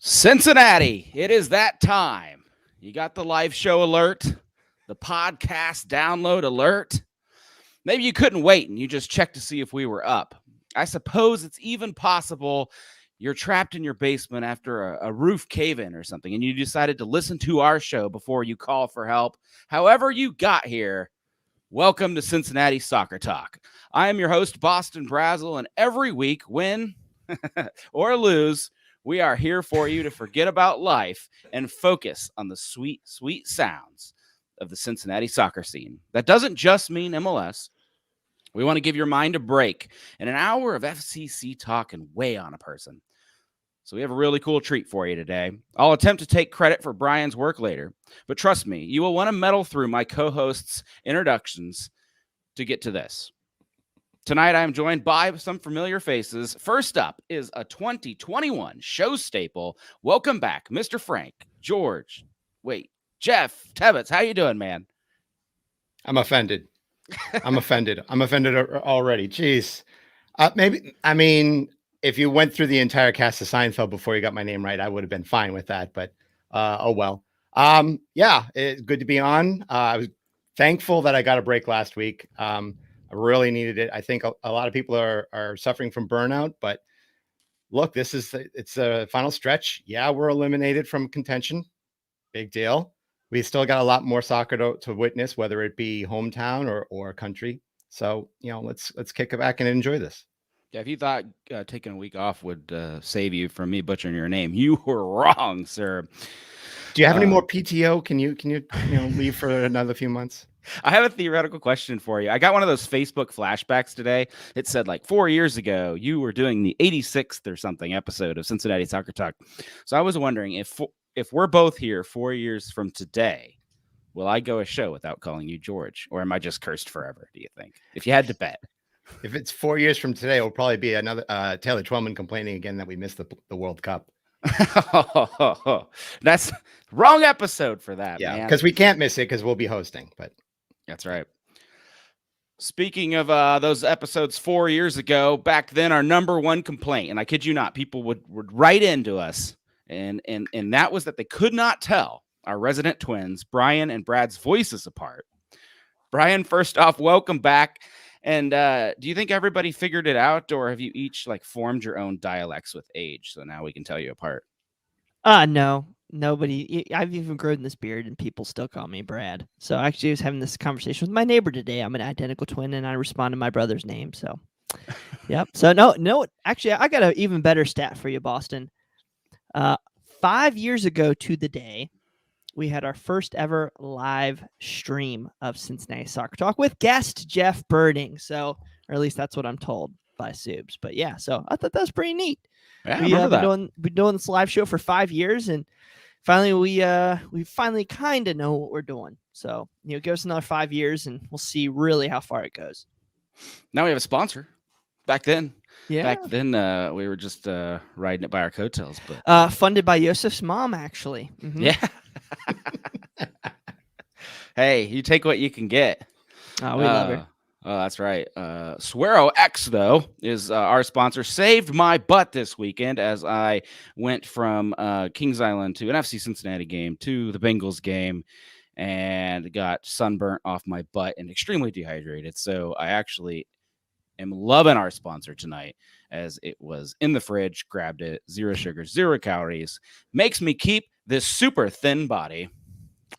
Cincinnati, it is that time. You got the live show alert, the podcast download alert. Maybe you couldn't wait and you just checked to see if we were up. I suppose it's even possible you're trapped in your basement after a roof cave-in or something, and you decided to listen to our show before you call for help. However you got here, welcome to Cincinnati Soccer Talk. I am your host, Boston Brazel, and every week, win or lose, we are here for you to forget about life and focus on the sweet, sweet sounds of the Cincinnati soccer scene. That doesn't just mean MLS. We want to give your mind a break and an hour of FCC talk and weigh on a person. So we have a really cool treat for you today. I'll attempt to take credit for Brian's work later, but trust me, you will want to muddle through my co-hosts' introductions to get to this. Tonight, I am joined by some familiar faces. First up is a 2021 show staple. Welcome back, Mr. Frank, Jeff Tebbets. How you doing, man? I'm offended. I'm offended already. Jeez. If you went through the entire cast of Seinfeld before you got my name right, I would have been fine with that, but oh well. It's good to be on. I was thankful that I got a break last week. I really needed it. I think a lot of people are suffering from burnout, but look, it's a final stretch. Yeah, we're eliminated from contention. Big deal. We still got a lot more soccer to witness, whether it be hometown or country. So, let's kick it back and enjoy this. Yeah, if you thought taking a week off would save you from me butchering your name, you were wrong, sir. Do you have any more PTO? Can you leave for another few months? I have a theoretical question for you. I got one of those Facebook flashbacks today. It said 4 years ago, you were doing the 86th or something episode of Cincinnati Soccer Talk. So I was wondering if we're both here 4 years from today, will I go a show without calling you George? Or am I just cursed forever, do you think? If you had to bet. If it's 4 years from today, it will probably be another Taylor Twellman complaining again that we missed the World Cup. That's wrong episode for that. Yeah, because we can't miss it because we'll be hosting. But that's right. Speaking of those episodes 4 years ago, back then our number one complaint, and I kid you not, people would write into us, and that was that they could not tell our resident twins, Brian and Brad's voices apart. Brian, first off, welcome back. And do you think everybody figured it out, or have you each formed your own dialects with age? So now we can tell you apart. No, nobody. I've even grown this beard, and people still call me Brad. So actually, I was having this conversation with my neighbor today. I'm an identical twin, and I respond to my brother's name. So, yep. So no. Actually, I got an even better stat for you, Boston. 5 years ago to the day, we had our first ever live stream of Cincinnati Soccer Talk with guest Jeff Birding. So, or at least that's what I'm told by Subs. But yeah, so I thought that was pretty neat. Yeah, We've been doing this live show for 5 years, and finally we finally kind of know what we're doing. So, give us another 5 years, and we'll see really how far it goes. Now we have a sponsor. Back then, we were just riding it by our coattails. But funded by Yosef's mom, actually. Mm-hmm. Yeah. Hey, you take what you can get. Oh, we love her. Oh, that's right. Suero X, though, is our sponsor. Saved my butt this weekend as I went from Kings Island to an FC Cincinnati game to the Bengals game and got sunburnt off my butt and extremely dehydrated. So I actually am loving our sponsor tonight, as it was in the fridge, grabbed it, 0 sugar, 0 calories, makes me keep this super thin body.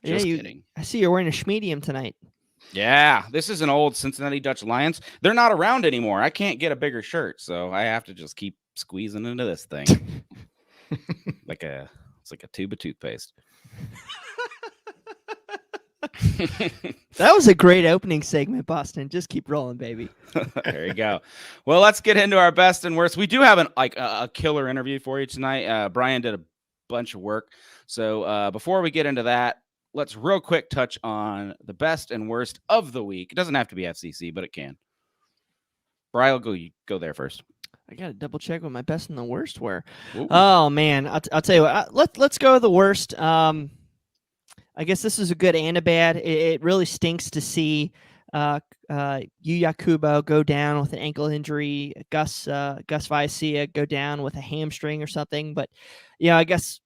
Just kidding. I see you're wearing a schmedium tonight. Yeah, this is an old Cincinnati Dutch Lions. They're not around anymore. I can't get a bigger shirt, so I have to just keep squeezing into this thing. It's like a tube of toothpaste. That was a great opening segment, Boston. Just keep rolling, baby. There you go. Well, let's get into our best and worst. We do have a killer interview for you tonight. Brian did a bunch of work. So before we get into that, let's real quick touch on the best and worst of the week. It doesn't have to be FCC, but it can. Brian, you go there first. I got to double check what my best and the worst were. Ooh. Oh, man. I'll tell you what. Let's go with the worst. I guess this is a good and a bad. It really stinks to see Yuya Kubo go down with an ankle injury. Gus Viacia go down with a hamstring or something. But I guess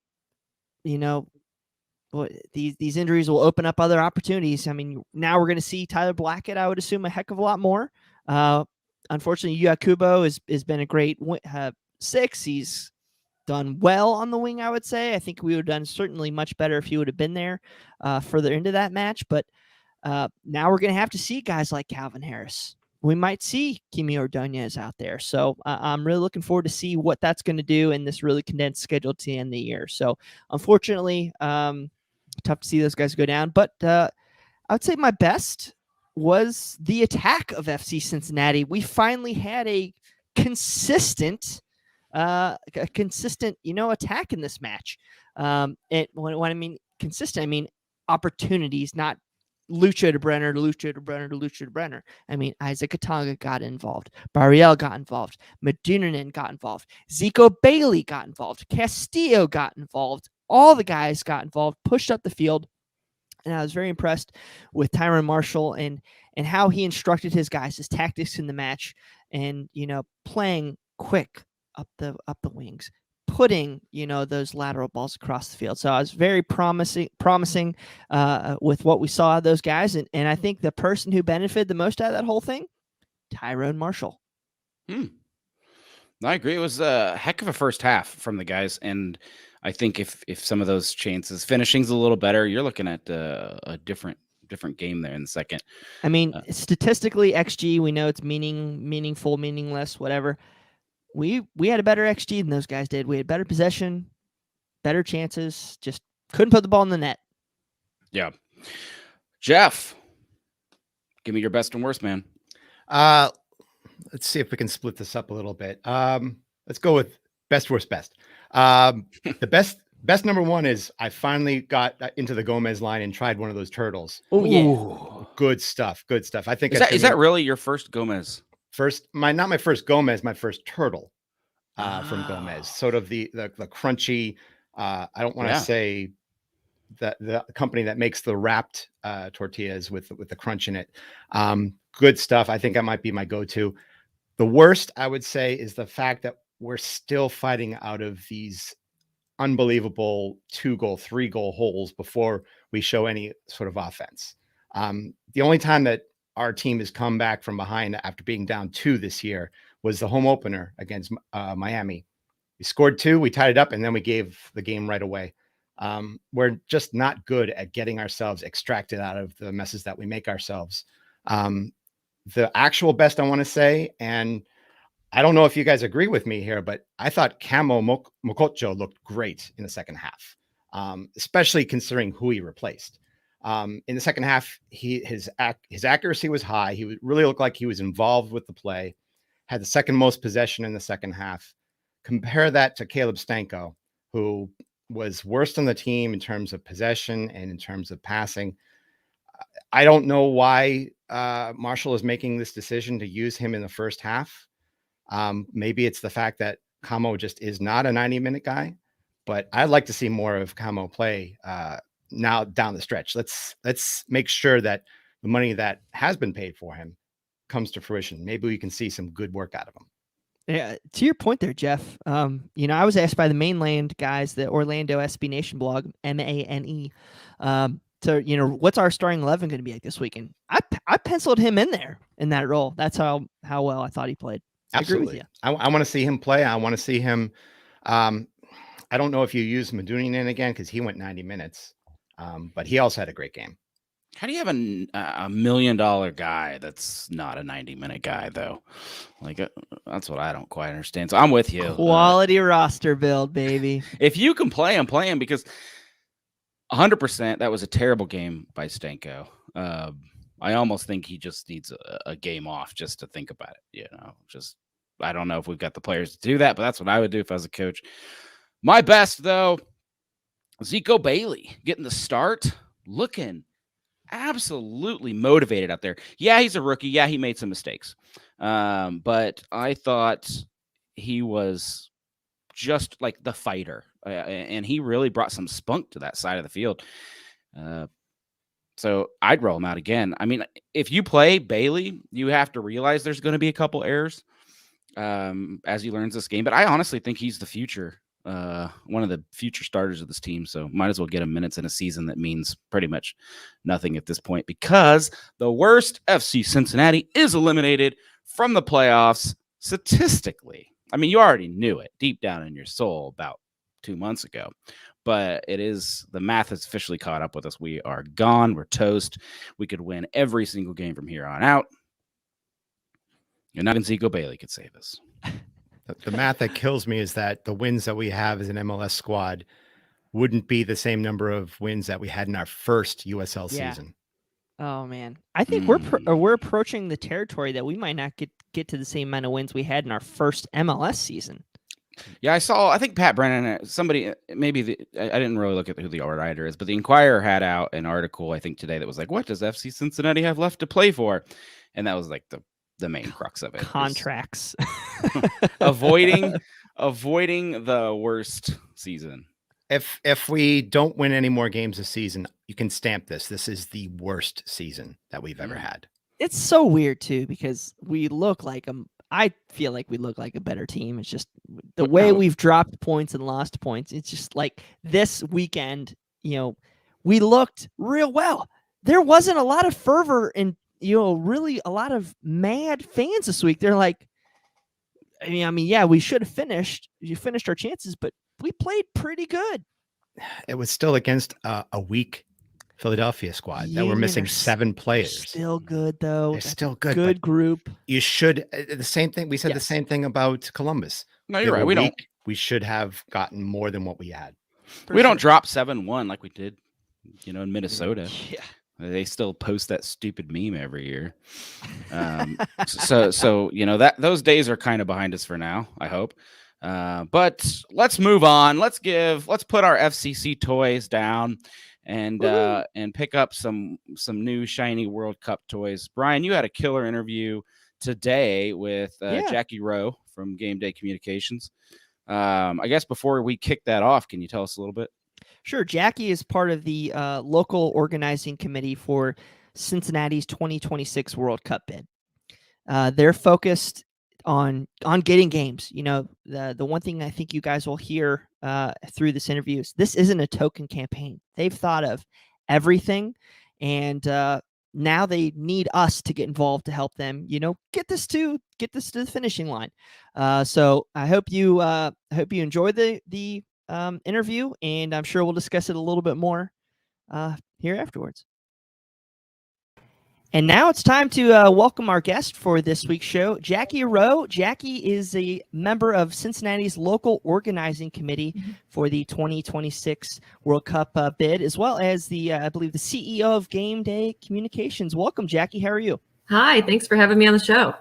these injuries will open up other opportunities. I mean, now we're going to see Tyler Blackett, I would assume, a heck of a lot more. Unfortunately, Yuya Kubo has been a great 6. He's done well on the wing, I would say. I think we would have done certainly much better if he would have been there further into that match. But now we're going to have to see guys like Calvin Harris. We might see Kimi Ordonez out there. So I'm really looking forward to see what that's going to do in this really condensed schedule to the end of the year. So unfortunately, tough to see those guys go down. But I would say my best was the attack of FC Cincinnati. We finally had a consistent attack in this match. When I mean consistent, I mean opportunities, not Lucho to Brenner to Lucho to Brenner to Lucho to Brenner. I mean, Isaac Katanga got involved. Barriel got involved. Meduninen got involved. Zico Bailey got involved. Castillo got involved. All the guys got involved, pushed up the field. And I was very impressed with Tyrone Marshall and how he instructed his guys, his tactics in the match, and playing quick up the wings, putting those lateral balls across the field. So I was very promising with what we saw of those guys, and I think the person who benefited the most out of that whole thing, Tyrone Marshall. I agree. It was a heck of a first half from the guys, and I think if some of those chances, finishing's a little better, you're looking at a different game there in the second. I mean, statistically, XG, we know it's meaningful, meaningless, whatever. We had a better XG than those guys did. We had better possession, better chances, just couldn't put the ball in the net. Yeah. Jeff, give me your best and worst, man. Let's see if we can split this up a little bit. Let's go with best, worst, best. The best number one is I finally got into the Gomez line and tried one of those turtles. Oh yeah, good stuff. I think is that really your first Gomez? Not my first Gomez, my first turtle from Gomez. Sort of the crunchy. I don't want to say that the company that makes the wrapped tortillas with the crunch in it. Good stuff. I think that might be my go-to. The worst, I would say, is the fact that we're still fighting out of these unbelievable 2-goal, 3-goal holes before we show any sort of offense. The only time that our team has come back from behind after being down 2 this year was the home opener against Miami. We scored 2, we tied it up, and then we gave the game right away. We're just not good at getting ourselves extracted out of the messes that we make ourselves. The actual best I want to say, and I don't know if you guys agree with me here, but I thought Camo Mokocho looked great in the second half, especially considering who he replaced. In the second half, his accuracy was high. He really looked like he was involved with the play, had the second most possession in the second half. Compare that to Caleb Stanko, who was worst on the team in terms of possession and in terms of passing. I don't know why Marshall is making this decision to use him in the first half. Maybe it's the fact that Camo just is not a 90-minute guy, but I'd like to see more of Camo play now down the stretch. Let's make sure that the money that has been paid for him comes to fruition. Maybe we can see some good work out of him. Yeah, to your point there, Jeff. I was asked by the Mainland guys, the Orlando SB Nation blog, MANE. So, what's our starting 11 going to be like this weekend? I penciled him in there in that role. That's how well I thought he played. Absolutely. I want to see him play. I want to see him. I don't know if you use Meduninen again because he went 90 minutes, but he also had a great game. How do you have a $1 million guy that's not a 90-minute guy, though? Like, that's what I don't quite understand. So I'm with you. Quality roster build, baby. If you can play him, play him, because 100% that was a terrible game by Stanko. I almost think he just needs a game off just to think about it. I don't know if we've got the players to do that, but that's what I would do if I was a coach. My best, though, Zico Bailey getting the start, looking absolutely motivated out there. Yeah, he's a rookie. Yeah, he made some mistakes. But I thought he was just like the fighter. And he really brought some spunk to that side of the field. So I'd roll him out again. I mean, if you play Bailey, you have to realize there's going to be a couple errors as he learns this game. But I honestly think he's the future, one of the future starters of this team. So might as well get him minutes in a season that means pretty much nothing at this point, because the worst FC Cincinnati is eliminated from the playoffs statistically. I mean, you already knew it deep down in your soul about 2 months ago, but the math has officially caught up with us. We are gone. We're toast. We could win every single game from here on out. And not even Zico Bailey could save us. The math that kills me is that the wins that we have as an MLS squad wouldn't be the same number of wins that we had in our first USL season. Oh man, I think we're approaching the territory that we might not get to the same amount of wins we had in our first MLS season. Yeah, I think Pat Brennan, somebody, maybe I didn't really look at who the writer is, but the Inquirer had out an article, I think today, that was like, what does FC Cincinnati have left to play for? And that was like the main crux of it. Contracts. avoiding the worst season. If we don't win any more games this season, you can stamp this. This is the worst season that we've ever had. It's so weird too, because we look like I feel like we look like a better team. It's just the way we've dropped points and lost points. It's just like this weekend, we looked real well. There wasn't a lot of fervor and, really a lot of mad fans this week. They're like, yeah, we should have finished. You finished our chances, but we played pretty good. It was still against a weak Philadelphia squad that were missing 7 players. Still good though. They're still good. Good group. You should the same thing. We said the same thing about Columbus. No, you're right. We should have gotten more than what we had. We don't drop 7-1 like we did, in Minnesota. Yeah. They still post that stupid meme every year. So that those days are kind of behind us for now, I hope. But let's move on. Let's put our FCC toys down and pick up some new shiny World Cup toys. Brian, you had a killer interview today with Jackie Reau from Game Day Communications. I guess before we kick that off, can you tell us a little bit? Sure. Jackie is part of the local organizing committee for Cincinnati's 2026 World Cup bid. They're focused on getting games. The one thing I think you guys will hear through this interview is this isn't a token campaign. They've thought of everything, and now they need us to get involved to help them, get this to the finishing line. So I hope you enjoy the interview, and I'm sure we'll discuss it a little bit more here afterwards. And now it's time to welcome our guest for this week's show, Jackie Reau. Jackie is a member of Cincinnati's local organizing committee for the 2026 World Cup bid, as well as I believe the CEO of Game Day Communications. Welcome, Jackie. How are you? Hi, thanks for having me on the show.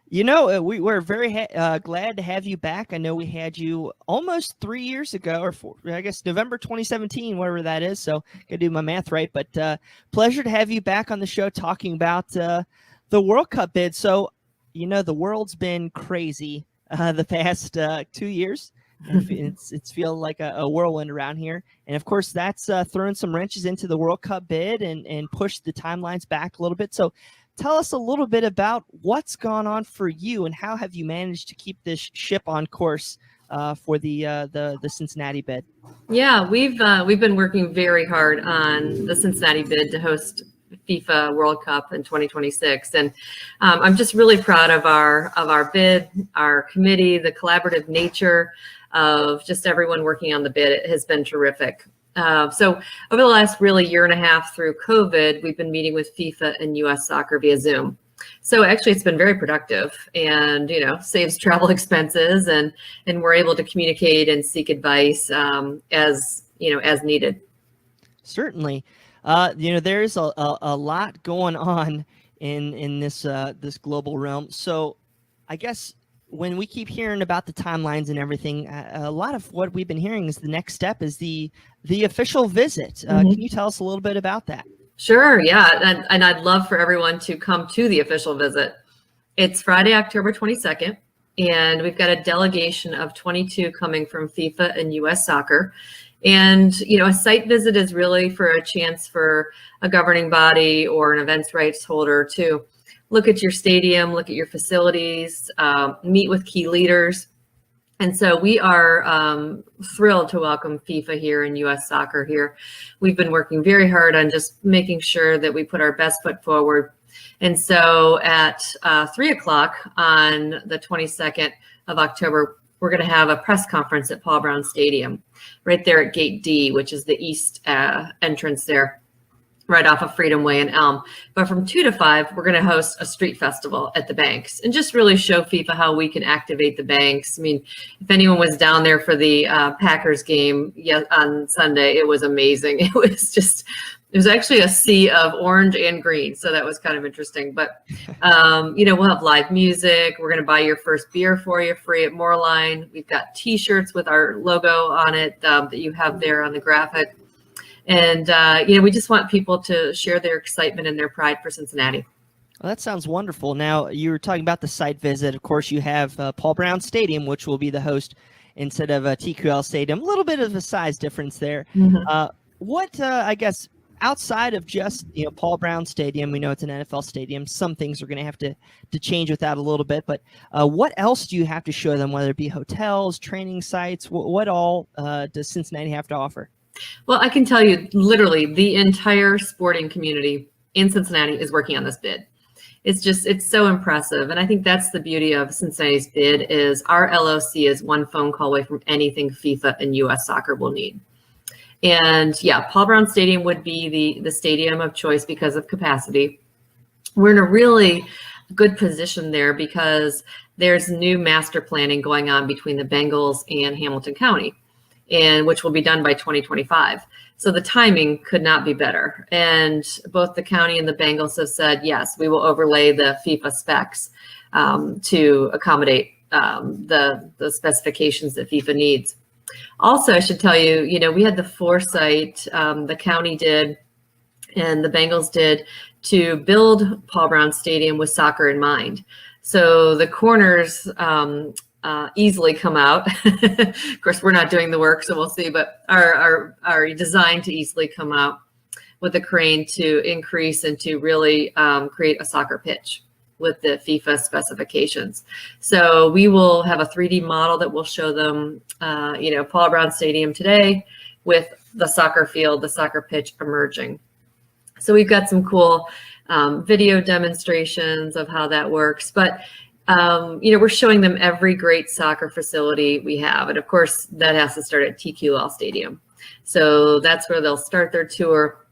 We're very glad to have you back. I know we had you almost 3 years ago, I guess November 2017, whatever that is. So gotta do my math right. But pleasure to have you back on the show talking about the World Cup bid. So, the world's been crazy the past 2 years. It's feel like a whirlwind around here. And of course, that's thrown some wrenches into the World Cup bid and pushed the timelines back a little bit. So tell us a little bit about what's gone on for you and how have you managed to keep this ship on course for the Cincinnati bid? Yeah, we've been working very hard on the Cincinnati bid to host FIFA World Cup in 2026, and I'm just really proud of our bid, our committee, the collaborative nature of just everyone working on the bid. It has been terrific. So over the last really year and a half through COVID, we've been meeting with FIFA and US Soccer via Zoom. So actually it's been very productive and, saves travel expenses and we're able to communicate and seek advice as needed. Certainly. There's a lot going on in this global realm. So I guess when we keep hearing about the timelines and everything, a lot of what we've been hearing is the next step is the official visit. Can you tell us a little bit about that? Sure. Yeah. And I'd love for everyone to come to the official visit. It's Friday, October 22nd, and we've got a delegation of 22 coming from FIFA and US Soccer. And, a site visit is really for a chance for a governing body or an events rights holder to look at your stadium, look at your facilities, meet with key leaders. And so we are thrilled to welcome FIFA here and U.S. Soccer here. We've been working very hard on just making sure that we put our best foot forward. And so at 3 o'clock on the 22nd of October, we're going to have a press conference at Paul Brown Stadium, right there at Gate D, which is the east entrance there, right off of Freedom Way and Elm. But from 2 to 5, we're going to host a street festival at the banks and just really show FIFA how we can activate the banks. I mean, if anyone was down there for the Packers game on Sunday, it was amazing. It was actually a sea of orange and green. So that was kind of interesting. But, we'll have live music. We're going to buy your first beer for you free at Moreline. We've got T-shirts with our logo on it that you have there on the graphic. And, we just want people to share their excitement and their pride for Cincinnati. Well, that sounds wonderful. Now, you were talking about the site visit. Of course, you have Paul Brown Stadium, which will be the host instead of TQL Stadium. A little bit of a size difference there. Mm-hmm. I guess, outside of just Paul Brown Stadium, we know it's an NFL stadium. Some things are going to have to change with that a little bit. But what else do you have to show them, whether it be hotels, training sites? What all does Cincinnati have to offer? Well, I can tell you, literally, the entire sporting community in Cincinnati is working on this bid. It's so impressive. And I think that's the beauty of Cincinnati's bid is our LOC is one phone call away from anything FIFA and U.S. Soccer will need. And Paul Brown Stadium would be the stadium of choice because of capacity. We're in a really good position there because there's new master planning going on between the Bengals and Hamilton County, and which will be done by 2025. So the timing could not be better. And both the county and the Bengals have said, yes, we will overlay the FIFA specs to accommodate the specifications that FIFA needs. Also, I should tell you, we had the foresight, the county did, and the Bengals did, to build Paul Brown Stadium with soccer in mind. So the corners easily come out. Of course, we're not doing the work, so we'll see, but are designed to easily come out with a crane to increase and to really create a soccer pitch with the FIFA specifications. So we will have a 3D model that will show them, Paul Brown Stadium today with the soccer field, the soccer pitch emerging. So we've got some cool video demonstrations of how that works. But, we're showing them every great soccer facility we have. And of course, that has to start at TQL Stadium. So that's where they'll start their tour.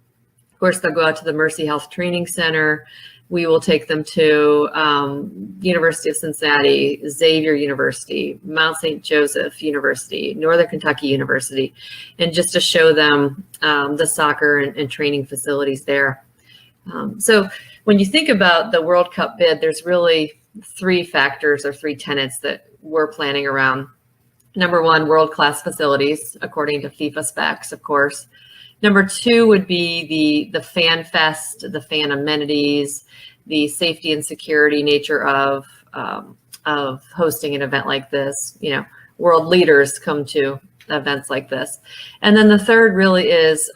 Of course, they'll go out to the Mercy Health Training Center. We will take them to University of Cincinnati, Xavier University, Mount St. Joseph University, Northern Kentucky University, and just to show them the soccer and training facilities there. So when you think about the World Cup bid, there's really 3 factors or 3 tenets that we're planning around. Number 1, world-class facilities, according to FIFA specs, of course. Number 2 would be the fan fest, the fan amenities, the safety and security nature of hosting an event like this. World leaders come to events like this. And then the third really is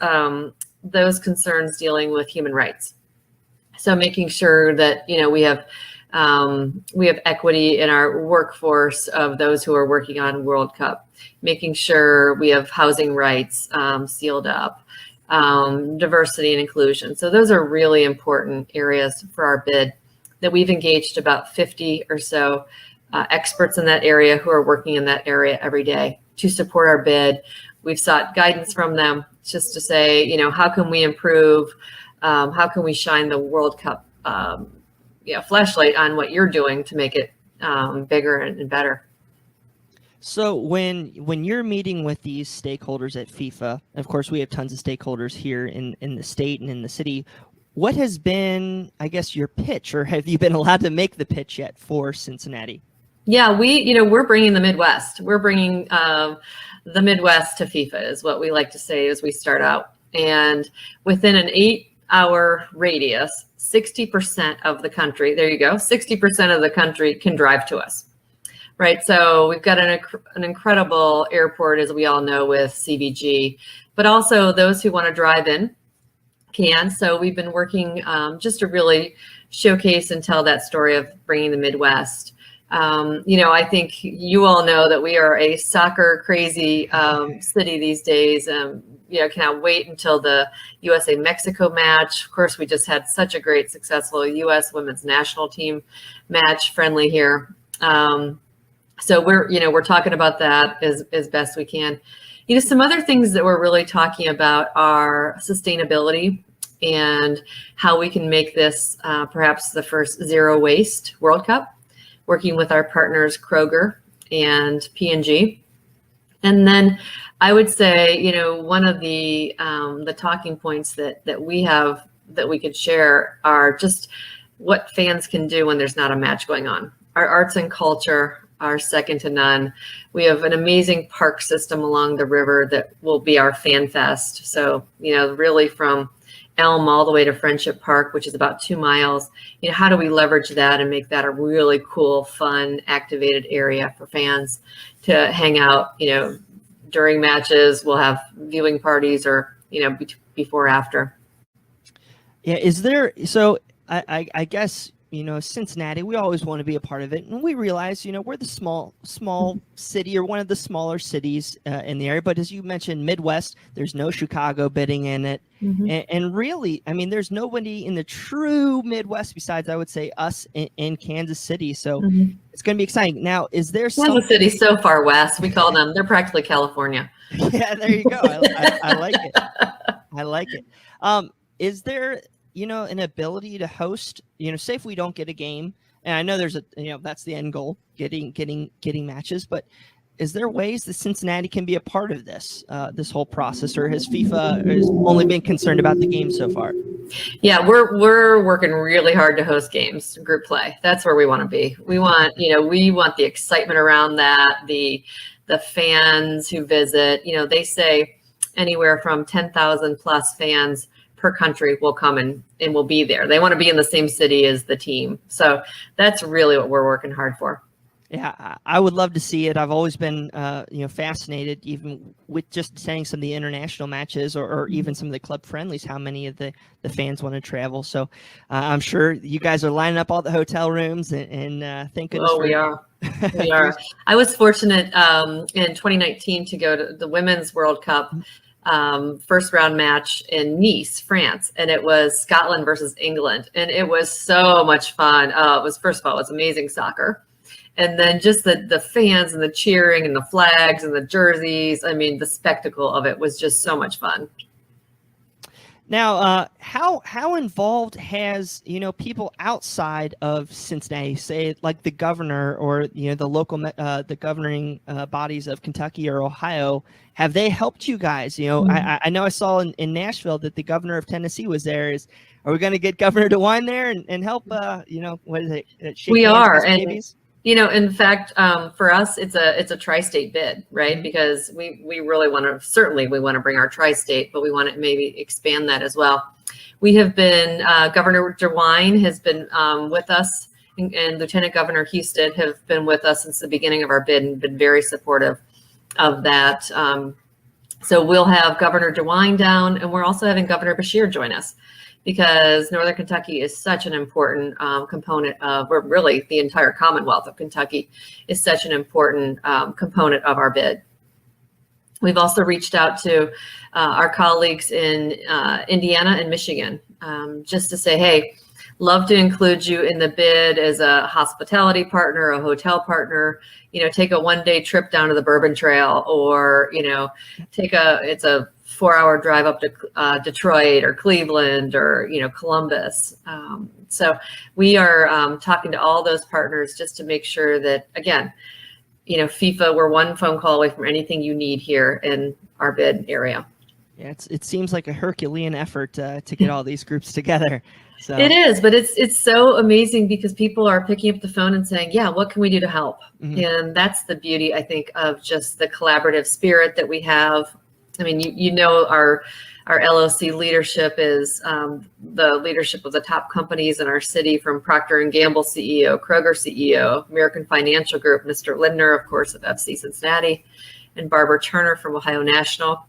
those concerns dealing with human rights. So making sure that, we have equity in our workforce of those who are working on World Cup, making sure we have housing rights sealed up, diversity and inclusion. So those are really important areas for our bid that we've engaged about 50 or so experts in that area who are working in that area every day to support our bid. We've sought guidance from them just to say, how can we improve? How can we shine the World Cup flashlight on what you're doing to make it bigger and better? So when you're meeting with these stakeholders at FIFA, of course, we have tons of stakeholders here in the state and in the city. What has been, I guess, your pitch, or have you been allowed to make the pitch yet for Cincinnati? Yeah, we're bringing the Midwest. We're bringing the Midwest to FIFA is what we like to say as we start out. And within an 8-hour radius, 60% of the country, there you go, 60% of the country can drive to us. right? So we've got an incredible airport, as we all know, with CVG, but also those who want to drive in can. So we've been working just to really showcase and tell that story of bringing the Midwest. I think you all know that we are a soccer crazy city these days. Cannot wait until the USA-Mexico match. Of course, we just had such a great, successful U.S. women's national team match friendly here. So we're talking about that as best we can. Some other things that we're really talking about are sustainability and how we can make this perhaps the first zero waste World Cup, working with our partners Kroger and P&G. And then I would say, one of the talking points that we have that we could share are just what fans can do when there's not a match going on. Our arts and culture are second to none. We have an amazing park system along the river that will be our fan fest. So, really from Elm all the way to Friendship Park, which is about 2 miles. How do we leverage that and make that a really cool, fun, activated area for fans to hang out, during matches? We'll have viewing parties or, before, after. Yeah. Is there, so I guess, Cincinnati, we always want to be a part of it. And we realize, we're the small city or one of the smaller cities in the area. But as you mentioned, Midwest, there's no Chicago bidding in it. Mm-hmm. And really, there's nobody in the true Midwest besides, I would say, us in Kansas City. So Mm-hmm. It's going to be exciting. Now, is there Kansas City's so far west. We call them, they're practically California. Yeah, there you go. I like it. I like it. Is there, an ability to host, say if we don't get a game, and I know there's that's the end goal, getting matches, but is there ways that Cincinnati can be a part of this whole process, or has FIFA only been concerned about the game so far? Yeah, we're working really hard to host games, group play. That's where we want to be. We want, we want the excitement around that, the fans who visit, they say anywhere from 10,000 plus fans per country will come and will be there. They want to be in the same city as the team. So that's really what we're working hard for. Yeah, I would love to see it. I've always been, fascinated, even with just attending some of the international matches or even some of the club friendlies, how many of the fans want to travel. So I'm sure you guys are lining up all the hotel rooms and thank goodness. We are. We are. I was fortunate in 2019 to go to the Women's World Cup first round match in Nice, France, and it was Scotland versus England, and it was so much fun. It was, first of all, it was amazing soccer. And then just the fans and the cheering and the flags and the jerseys. The spectacle of it was just so much fun. Now, how involved has, people outside of Cincinnati, say like the governor or, the local, the governing bodies of Kentucky or Ohio, have they helped you guys? I know I saw in Nashville that the governor of Tennessee was there. Are we going to get Governor DeWine there and help, what is it? We are. In fact, for us, it's a tri-state bid, right? Mm-hmm. Because we really want to bring our tri-state, but we want to maybe expand that as well. We have been, Governor DeWine has been with us, and Lieutenant Governor Houston have been with us since the beginning of our bid and been very supportive of that. So we'll have Governor DeWine down, and we're also having Governor Beshear join us, because Northern Kentucky is such an important component of, or really the entire Commonwealth of Kentucky is such an important component of our bid. We've also reached out to our colleagues in Indiana and Michigan just to say, hey, love to include you in the bid as a hospitality partner, a hotel partner, take a one-day trip down to the Bourbon Trail, or, it's a 4-hour drive up to Detroit or Cleveland or, Columbus. So we are talking to all those partners just to make sure that, again, FIFA, we're one phone call away from anything you need here in our bid area. Yeah, it seems like a Herculean effort to get all these groups together. So it is, but it's so amazing because people are picking up the phone and saying, yeah, what can we do to help? Mm-hmm. And that's the beauty, I think, of just the collaborative spirit that we have. I mean, you know, our LLC leadership is the leadership of the top companies in our city, from Procter & Gamble CEO, Kroger CEO, American Financial Group, Mr. Lindner, of course, of FC Cincinnati, and Barbara Turner from Ohio National.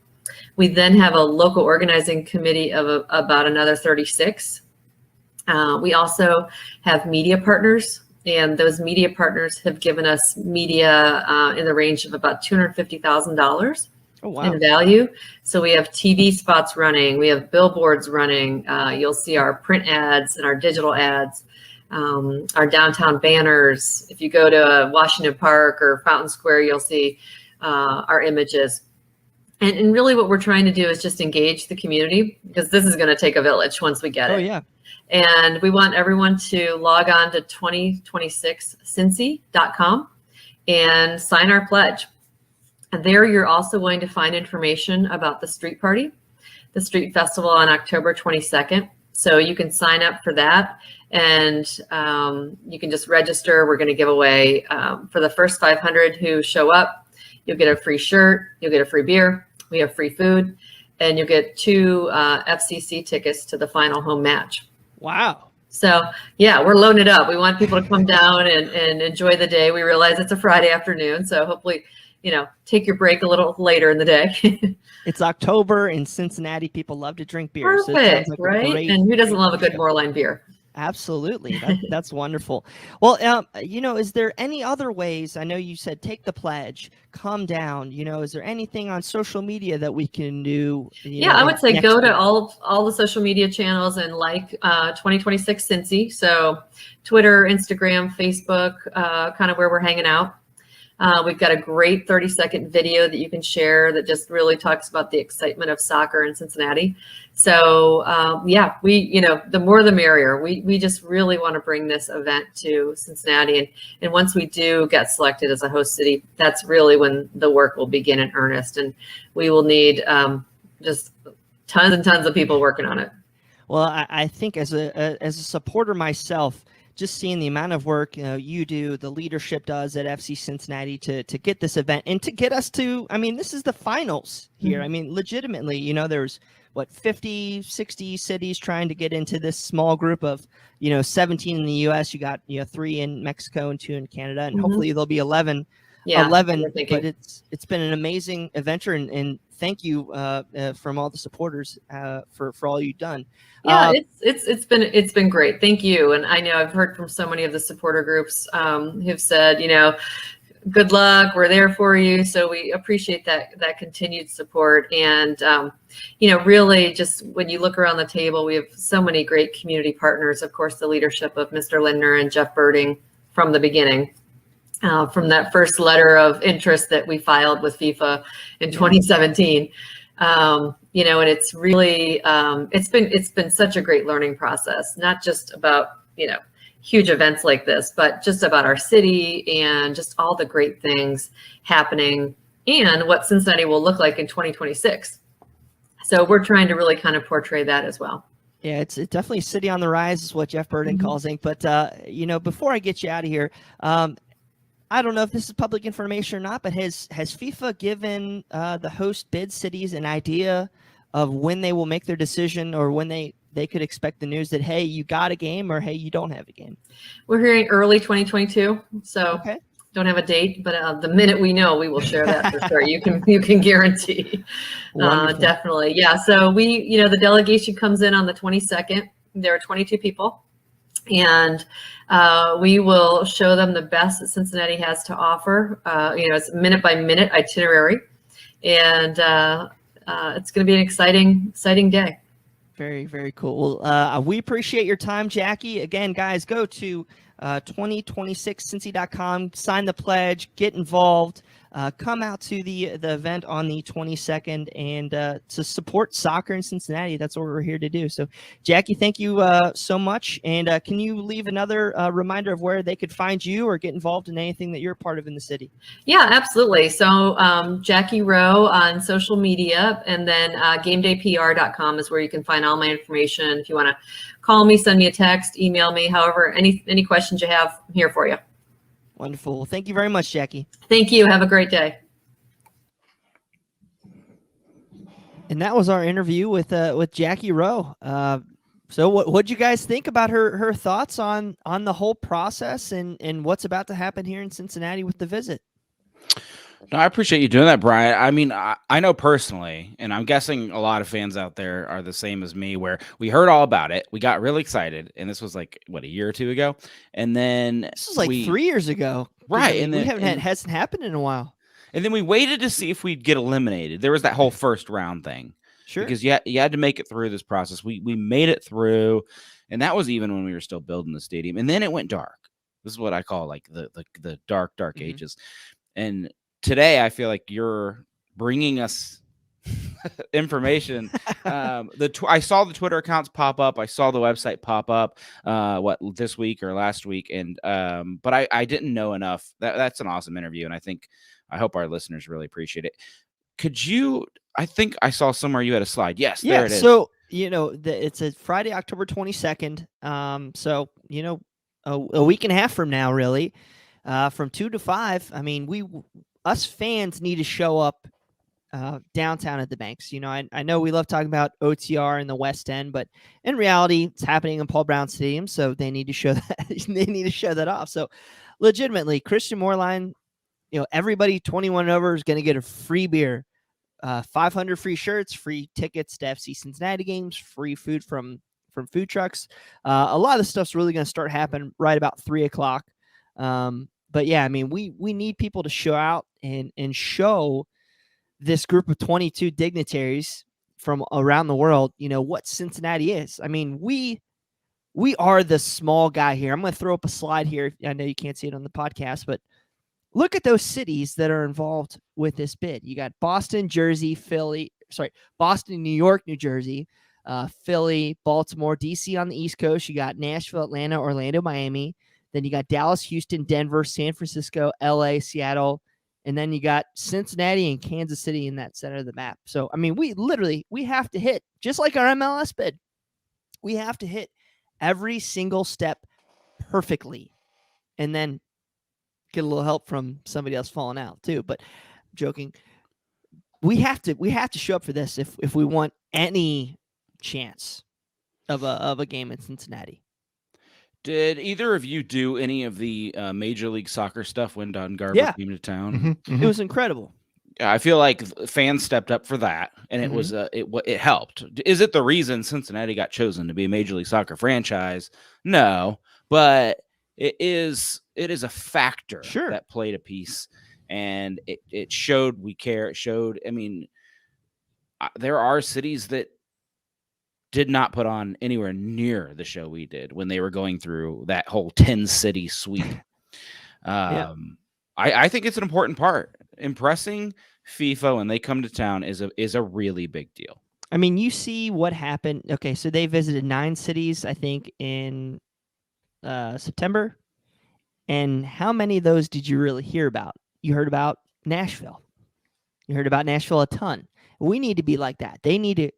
We then have a local organizing committee of about another 36. We also have media partners, and those media partners have given us media in the range of about $250,000 in value. So we have TV spots running, we have billboards running. You'll see our print ads and our digital ads, our downtown banners. If you go to Washington Park or Fountain Square, you'll see our images. And really what we're trying to do is just engage the community, because this is going to take a village once we get it. Oh, yeah. And we want everyone to log on to 2026cincy.com and sign our pledge. And there you're also going to find information about the street party, the street festival on October 22nd. So you can sign up for that, and you can just register. We're going to give away for the first 500 who show up, you'll get a free shirt, you'll get a free beer, we have free food, and you'll get 2 FCC tickets to the final home match. Wow. So yeah, we're loading it up. We want people to come down and enjoy the day. We realize it's a Friday afternoon, so hopefully, you know, take your break a little later in the day. It's October in Cincinnati. People love to drink beer. Perfect, So it sounds like right? And who doesn't love a good Moorline beer? Absolutely. That's wonderful. Well, you know, is there any other ways? I know you said take the pledge, come down. You know, is there anything on social media that we can do? Yeah, I would say go to all the social media channels and like 2026 Cincy. So Twitter, Instagram, Facebook, kind of where we're hanging out. We've got a great 30-second video that you can share that just really talks about the excitement of soccer in Cincinnati. So yeah, you know, the more the merrier. We just really want to bring this event to Cincinnati. And once we do get selected as a host city, that's really when the work will begin in earnest. And we will need just tons and tons of people working on it. Well, I think as a supporter myself, just seeing the amount of work you do, the leadership does at FC Cincinnati to get this event and to get us to, I mean, this is the finals here. I mean, legitimately, you know, there's what, 50, 60 cities trying to get into this small group of, you know, 17 in the US. You got, you know, 3 in Mexico and 2 in Canada, and hopefully there'll be 11. Yeah, 11, but it's been an amazing adventure, and thank you from all the supporters for all you've done. Yeah, it's been great. Thank you. And I know I've heard from so many of the supporter groups who've said, you know, good luck, we're there for you. So we appreciate that continued support. And you know, really just when you look around the table, we have so many great community partners. Of course, the leadership of Mr. Lindner and Jeff Birding from the beginning. From that first letter of interest that we filed with FIFA in 2017, you know, and it's really, it's been such a great learning process, not just about, you know, huge events like this, but just about our city and just all the great things happening and what Cincinnati will look like in 2026. So we're trying to really kind of portray that as well. Yeah, it's definitely city on the rise is what Jeff Birding calls it. But, you know, before I get you out of here, I don't know if this is public information or not, but has FIFA given the host bid cities an idea of when they will make their decision, or when they could expect the news that, hey, you got a game, or hey, you don't have a game? We're hearing early 2022, so don't have a date, but the minute we know, we will share that for sure. You can guarantee. Definitely. Yeah. So you know, the delegation comes in on the 22nd. There are 22 people. And we will show them the best that Cincinnati has to offer. You know, it's minute by minute itinerary, and it's going to be an exciting day. Very, very cool. Well, we appreciate your time, Jackie. Again, guys, go to 2026cincy.com, sign the pledge, get involved. Come out to the event on the 22nd and to support soccer in Cincinnati. That's what we're here to do. So, Jackie, thank you so much. And can you leave another reminder of where they could find you or get involved in anything that you're a part of in the city? Yeah, absolutely. So Jackie Reau on social media, and then gamedaypr.com is where you can find all my information. If you want to call me, send me a text, email me, however, any questions you have, I'm here for you. Wonderful. Well, thank you very much, Jackie. Thank you. Have a great day. And that was our interview with Jackie Reau. So what'd you guys think about her thoughts on the whole process and what's about to happen here in Cincinnati with the visit? No, I appreciate you doing that, Brian. I mean, I know personally, and I'm guessing a lot of fans out there are the same as me, where we heard all about it. We got really excited, and this was like, what, a year or two ago? And then This was like 3 years ago. 'cause, Right, I mean, and we then- haven't and- hasn't happened in a while. And then we waited to see if we'd get eliminated. There was that whole first round thing. Sure. Because you had to make it through this process. We made it through, and that was even when we were still building the stadium. And then it went dark. This is what I call like the dark Mhm. ages. And today I feel like you're bringing us information. I saw the Twitter accounts pop up. I saw the website pop up. This week or last week, and but I didn't know enough. That's an awesome interview, and I hope our listeners really appreciate it. Could you? I think I saw somewhere you had a slide. Yes, Yeah. there it is. So it's a Friday, October 22nd. So a week and a half from now, really, from 2 to 5. I mean, us fans need to show up downtown at the Banks. I know we love talking about OTR in the West End, but in reality, it's happening in Paul Brown Stadium, so they need to show that. They need to show that off. So, legitimately, Christian Moorline, everybody 21 and over is going to get a free beer, 500 free shirts, free tickets to FC Cincinnati games, free food from food trucks. A lot of the stuff's really going to start happening right about 3:00. But yeah, I mean, we need people to show out and show this group of 22 dignitaries from around the world, what Cincinnati is. I mean, we are the small guy here. I'm going to throw up a slide here. I know you can't see it on the podcast, but look at those cities that are involved with this bid. You got Boston, New York, New Jersey, Philly, Baltimore, DC on the East Coast. You got Nashville, Atlanta, Orlando, Miami. Then you got Dallas, Houston, Denver, San Francisco, LA, Seattle. And then you got Cincinnati and Kansas City in that center of the map. So, I mean, we have to hit, just like our MLS bid, we have to hit every single step perfectly. And then get a little help from somebody else falling out too. But I'm joking. We have to show up for this if we want any chance of a game in Cincinnati. Did either of you do any of the Major League Soccer stuff when Don Garber came to town? It was incredible. I feel like fans stepped up for that, and it was it helped. Is it the reason Cincinnati got chosen to be a Major League Soccer franchise? No, but it is a factor that played a piece, and it showed we care. It showed. I mean, there are cities that did not put on anywhere near the show we did when they were going through that whole 10-city sweep. I think it's an important part. Impressing FIFA when they come to town is a really big deal. I mean, you see what happened. Okay, so they visited 9 cities, I think, in September. And how many of those did you really hear about? You heard about Nashville. You heard about Nashville a ton. We need to be like that. They need to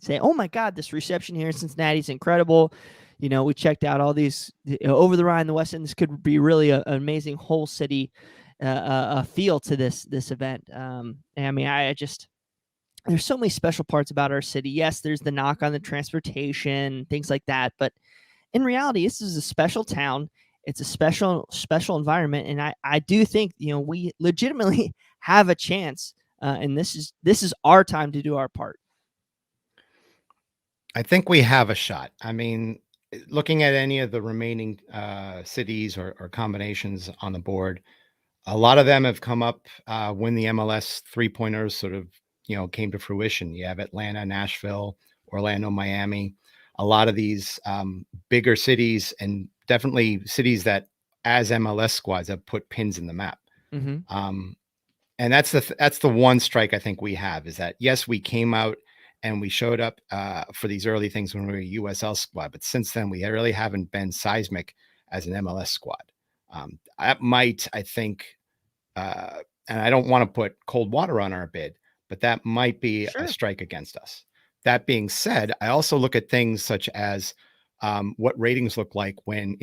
say, "Oh my God, this reception here in Cincinnati is incredible." We checked out all these over the Rhine, the West End. This could be really an amazing whole city feel to this event. And I mean, there's so many special parts about our city. Yes, there's the knock on the transportation, things like that. But in reality, this is a special town. It's a special environment, and I do think we legitimately have a chance. And this is our time to do our part. I think we have a shot. I mean, looking at any of the remaining cities or combinations on the board, a lot of them have come up when the MLS 3.0 sort of came to fruition. You have Atlanta, Nashville, Orlando, Miami. A lot of these bigger cities, and definitely cities that as MLS squads have put pins in the map. Mm-hmm. And that's the one strike I think we have, is that yes, we came out and we showed up for these early things when we were a USL squad, but since then we really haven't been seismic as an MLS squad. That might, I think, and I don't want to put cold water on our bid, but that might be a strike against us. That being said, I also look at things such as what ratings look like when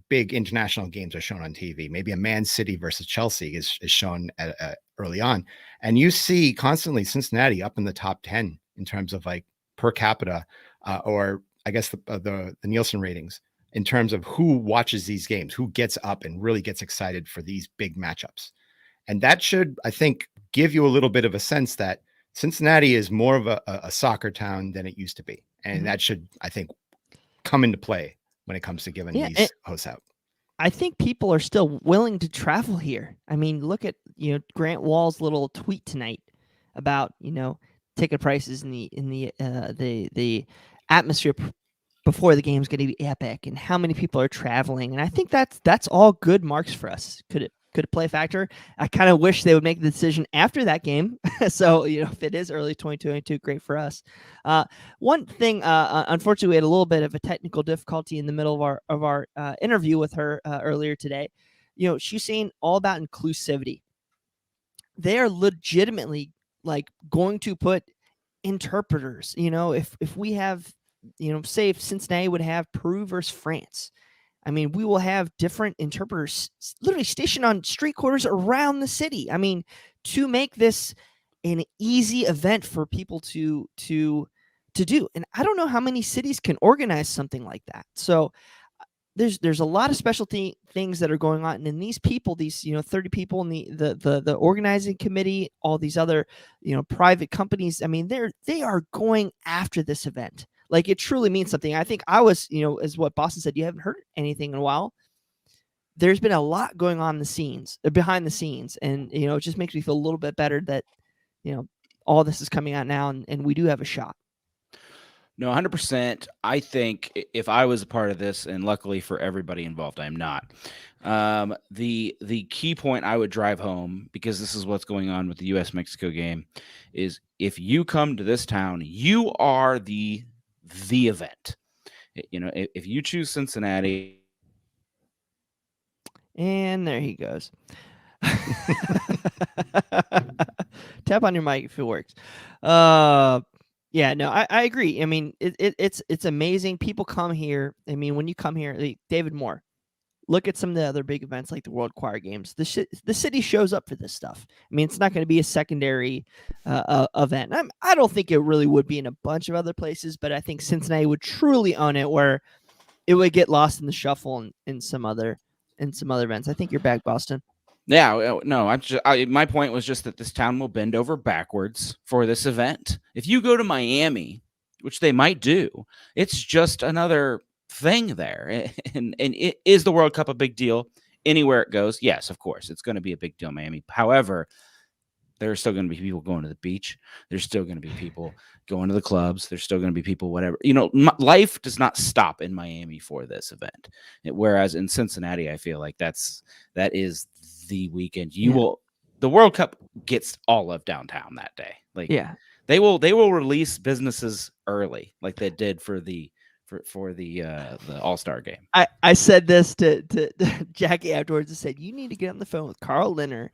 big international games are shown on TV. Maybe a Man City versus Chelsea is shown early on. And you see constantly Cincinnati up in the top 10 in terms of like per capita, or I guess the Nielsen ratings in terms of who watches these games, who gets up and really gets excited for these big matchups. And that should, I think, give you a little bit of a sense that Cincinnati is more of a soccer town than it used to be. And that should, I think, come into play when it comes to giving these hosts out. I think people are still willing to travel here. I mean, look at, Grant Wall's little tweet tonight about, ticket prices in the atmosphere before the game's going to be epic, and how many people are traveling. And I think that's all good marks for us. Could it play a factor? I kind of wish they would make the decision after that game. So, if it is early 2022, great for us. One thing, unfortunately, we had a little bit of a technical difficulty in the middle of our interview with her earlier today. She's saying all about inclusivity. They are legitimately like going to put interpreters. If we have, say if Cincinnati would have Peru versus France, I mean, we will have different interpreters literally stationed on street corners around the city. I mean, to make this an easy event for people to do. And I don't know how many cities can organize something like that. So there's a lot of special things that are going on. And these people, these 30 people in the organizing committee, all these other private companies, I mean, they are going after this event. Like, it truly means something. I think I was, as what Boston said, you haven't heard anything in a while. There's been a lot going on behind the scenes. And, it just makes me feel a little bit better that, all this is coming out now and we do have a shot. No, 100%. I think if I was a part of this, and luckily for everybody involved, I'm not. The key point I would drive home, because this is what's going on with the U.S.-Mexico game, is if you come to this town, you are the event. If you choose Cincinnati, and there he goes. Tap on your mic if it works. Yeah, no, I agree. I mean, it's amazing. People come here. I mean, when you come here, David Moore, look at some of the other big events like the World Choir Games. The city shows up for this stuff. I mean, it's not going to be a secondary event. I don't think it really would be in a bunch of other places, but I think Cincinnati would truly own it, where it would get lost in the shuffle in some other events. I think you're back, Boston. Yeah, no, my point was just that this town will bend over backwards for this event. If you go to Miami, which they might do, it's just another thing there. And is the World Cup a big deal anywhere it goes? Yes, of course, it's going to be a big deal in Miami. However, there are still going to be people going to the beach. There's still going to be people going to the clubs. There's still going to be people, whatever. Life does not stop in Miami for this event. Whereas in Cincinnati, I feel like that is the weekend. The World Cup gets all of downtown that day. Like, yeah, they will release businesses early, like they did for the All-Star game. I said this to Jackie afterwards. I said, you need to get on the phone with Carl Linner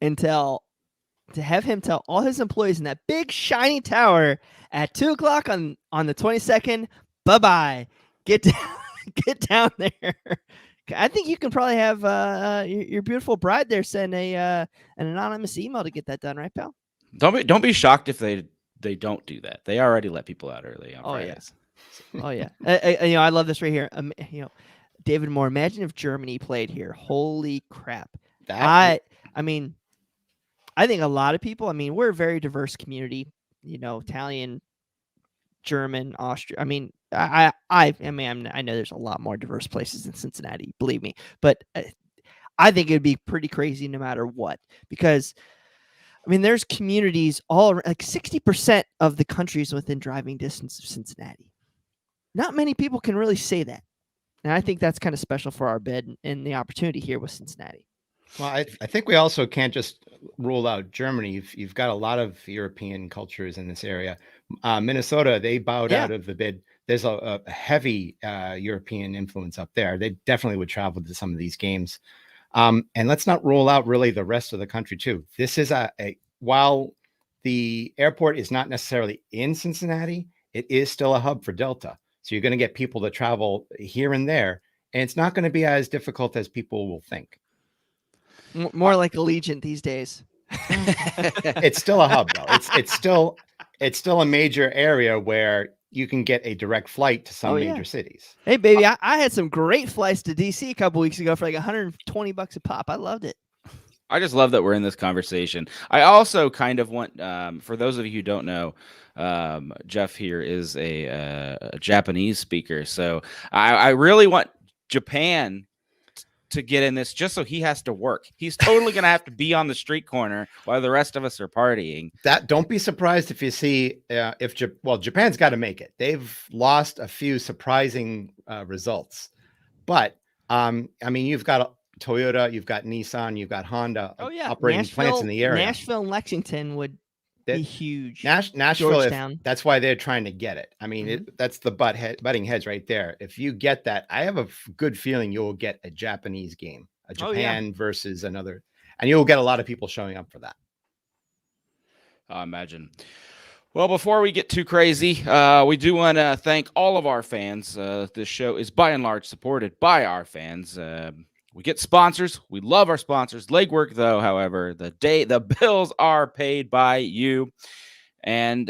and have him tell all his employees in that big shiny tower at 2:00 on the 22nd, bye-bye. Get down there. I think you can probably have your beautiful bride there send an anonymous email to get that done, right, pal? Don't be shocked if they don't do that. They already let people out early on Fridays. Oh yeah. I love this right here. David Moore. Imagine if Germany played here. Holy crap! I mean, I think a lot of people. I mean, we're a very diverse community. Italian, German, Austrian. I mean, I know there's a lot more diverse places in Cincinnati, believe me, but I think it'd be pretty crazy no matter what, because I mean, there's communities all around, like 60% of the country is within driving distance of Cincinnati. Not many people can really say that. And I think that's kind of special for our bid and the opportunity here with Cincinnati. Well, I think we also can't just rule out Germany. You've got a lot of European cultures in this area. Minnesota, they bowed out of the bid. There's a heavy European influence up there. They definitely would travel to some of these games. And let's not rule out really the rest of the country too. This is while the airport is not necessarily in Cincinnati, it is still a hub for Delta. So you're going to get people to travel here and there, and it's not going to be as difficult as people will think. More like Allegiant these days. It's still a hub, though. It's still a major area where you can get a direct flight to some major cities. Hey, baby, I had some great flights to DC a couple weeks ago for like $120 a pop. I loved it. I just love that we're in this conversation. I also kind of want, for those of you who don't know, Jeff here is a Japanese speaker. So I really want Japan to get in this just so he has to work. He's totally going to have to be on the street corner while the rest of us are partying. Don't be surprised if you see Japan's got to make it. They've lost a few surprising results, but I mean, you've got Toyota, you've got Nissan, you've got Honda operating plants in the area. Nashville and Lexington would be huge. Nashville, that's why they're trying to get it. I mean, that's the butting heads right there. If you get that, I have a good feeling you'll get a Japanese game, a Japan versus another, and you'll get a lot of people showing up for that. I imagine. Well, before we get too crazy, we do want to thank all of our fans. This show is by and large supported by our fans. We get sponsors. We love our sponsors. Legwork, though, however, the bills are paid by you. And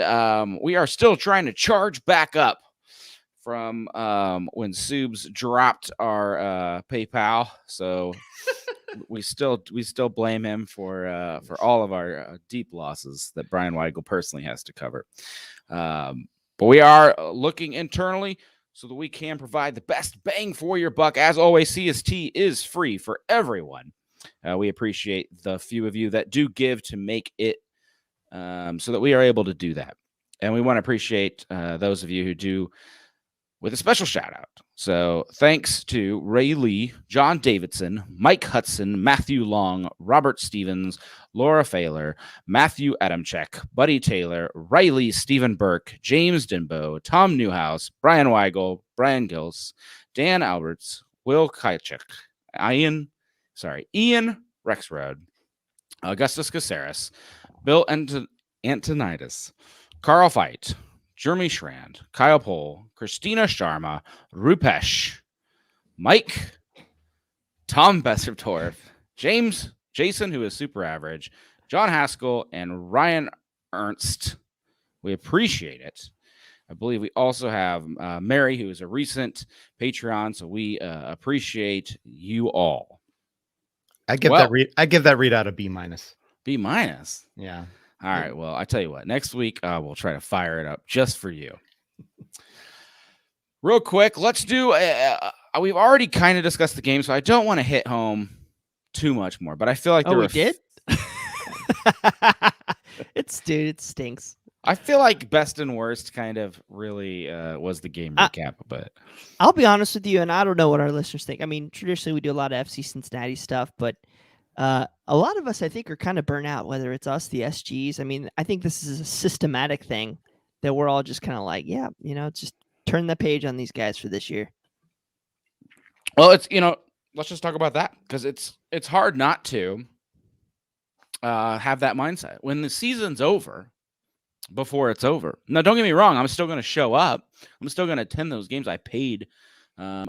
we are still trying to charge back up from when Subes dropped our PayPal. So we still blame him for all of our deep losses that Brian Weigel personally has to cover. But we are looking internally so that we can provide the best bang for your buck. As always, CST is free for everyone. We appreciate the few of you that do give to make it so that we are able to do that. And we want to appreciate those of you who do with a special shout out. So thanks to Ray Lee, John Davidson, Mike Hudson, Matthew Long, Robert Stevens, Laura Failer, Matthew Adamchek, Buddy Taylor, Riley Stephen Burke, James Denbo, Tom Newhouse, Brian Weigel, Brian Gills, Dan Alberts, Will Kaichuk, Ian Rexroad, Augustus Caceres, Bill Antonitis, Carl Veit, Jeremy Schrand, Kyle Pohl, Christina Sharma, Rupesh, Mike, Tom Bessertorf, Jason, who is super average, John Haskell, and Ryan Ernst. We appreciate it. I believe we also have Mary, who is a recent Patreon, so we appreciate you all. I give that readout a B-. B-? Yeah. All right. Well, I tell you what, next week we'll try to fire it up just for you. Real quick, let's do we've already kind of discussed the game, so I don't want to hit home too much more, but I feel like we did? It stinks. I feel like best and worst kind of really was the game recap, but I'll be honest with you, and I don't know what our listeners think. I mean, traditionally we do a lot of FC Cincinnati stuff, but a lot of us, I think, are kind of burnt out, whether it's us, the SGs. I mean, I think this is a systematic thing that we're all just kind of like, just turn the page on these guys for this year. Well, it's, let's just talk about that, because it's hard not to have that mindset when the season's over before it's over. Now, don't get me wrong. I'm still going to show up. I'm still going to attend those games. I paid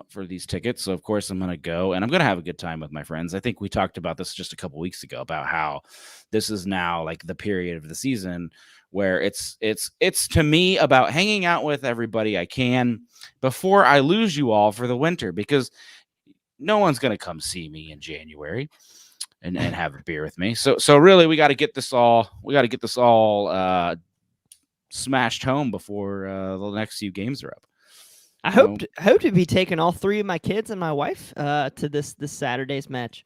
for these tickets. So of course I'm going to go and I'm going to have a good time with my friends. I think we talked about this just a couple weeks ago about how this is now like the period of the season where it's to me about hanging out with everybody I can before I lose you all for the winter, because no one's going to come see me in January and have a beer with me. So really we got to get this all smashed home before the next few games are up. I hope to be taking all three of my kids and my wife to this Saturday's match.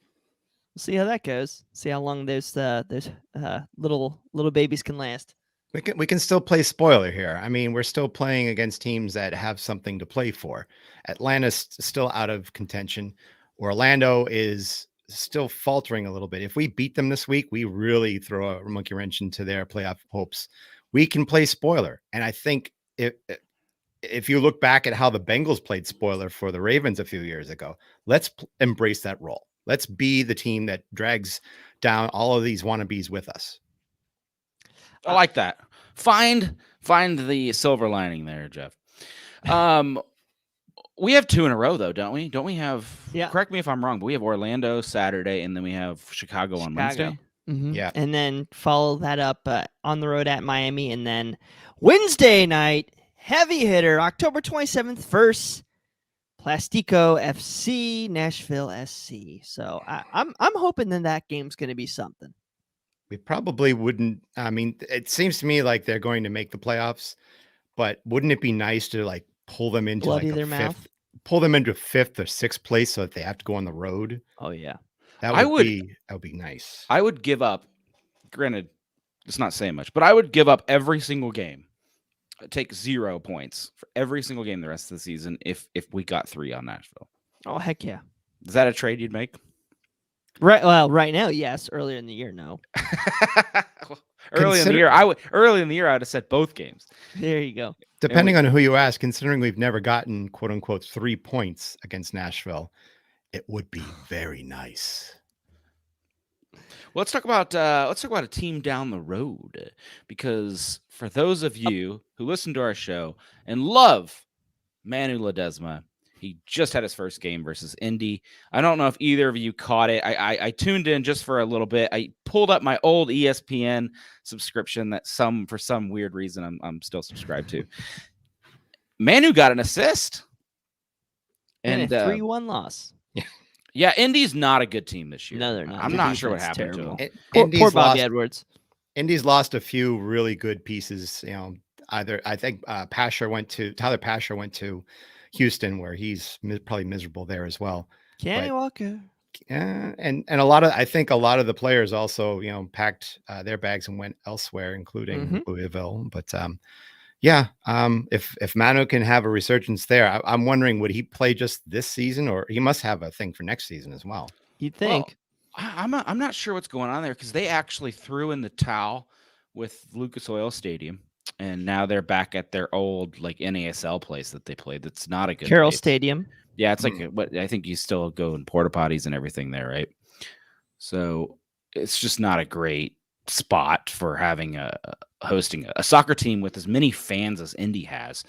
We'll see how that goes. See how long those little babies can last. We can still play spoiler here. I mean, we're still playing against teams that have something to play for. Atlanta's still out of contention. Orlando is still faltering a little bit. If we beat them this week, we really throw a monkey wrench into their playoff hopes. We can play spoiler, and I think if you look back at how the Bengals played spoiler for the Ravens a few years ago, let's embrace that role. Let's be the team that drags down all of these wannabes with us. I like that. Find the silver lining there, Jeff. We have 2 in a row though, don't we? Don't we have? Yeah. Correct me if I'm wrong, but we have Orlando Saturday, and then we have Chicago on Wednesday. Mhm. Yeah. And then follow that up on the road at Miami, and then Wednesday night heavy hitter October 27th versus Plastico FC Nashville SC. So I'm hoping that game's going to be something. We probably wouldn't. I mean, it seems to me like they're going to make the playoffs, but wouldn't it be nice to like pull them into Bloody like their a mouth? fifth, pull them into 5th or 6th place so that they have to go on the road? Oh yeah. That I would would- be nice. I would give up. Granted, it's not saying much, but I would give up every single game. Take 0 points for every single game the rest of the season if we got 3 on Nashville. Oh heck yeah. Is that a trade you'd make? Right. Well, right now, yes. Earlier in the year, no. Early in the year, I would have said both games. There you go. Depending on who you ask, considering we've never gotten quote unquote 3 points against Nashville, it would be very nice. Well, let's talk about a team down the road, because for those of you who listen to our show and love Manu Ledesma, he just had his first game versus Indy. I don't know if either of you caught it. I tuned in just for a little bit. I pulled up my old ESPN subscription that for some weird reason I'm still subscribed to. Manu got an assist. And And a 3-1 loss. yeah, Indy's not a good team this year. No, they're not. I'm Their not sure what defense is happened to terrible. them. Poor Bobby Edwards. Indy's lost a few really good pieces. You know, either I think Tyler Pasher went to Houston, where he's probably miserable there as well. Kenny But- Walker. And I think a lot of the players also, you know, packed their bags and went elsewhere, including Louisville. But if Manu can have a resurgence there, I'm wondering, would he play just this season, or he must have a thing for next season as well? You'd think. I'm not sure what's going on there, because they actually threw in the towel with Lucas Oil Stadium, and now they're back at their old like NASL place that they played. That's not a good Carroll place. Stadium. Yeah, it's like what I think you still go in porta potties and everything there, right? So it's just not a great spot for having hosting a soccer team with as many fans as Indy has,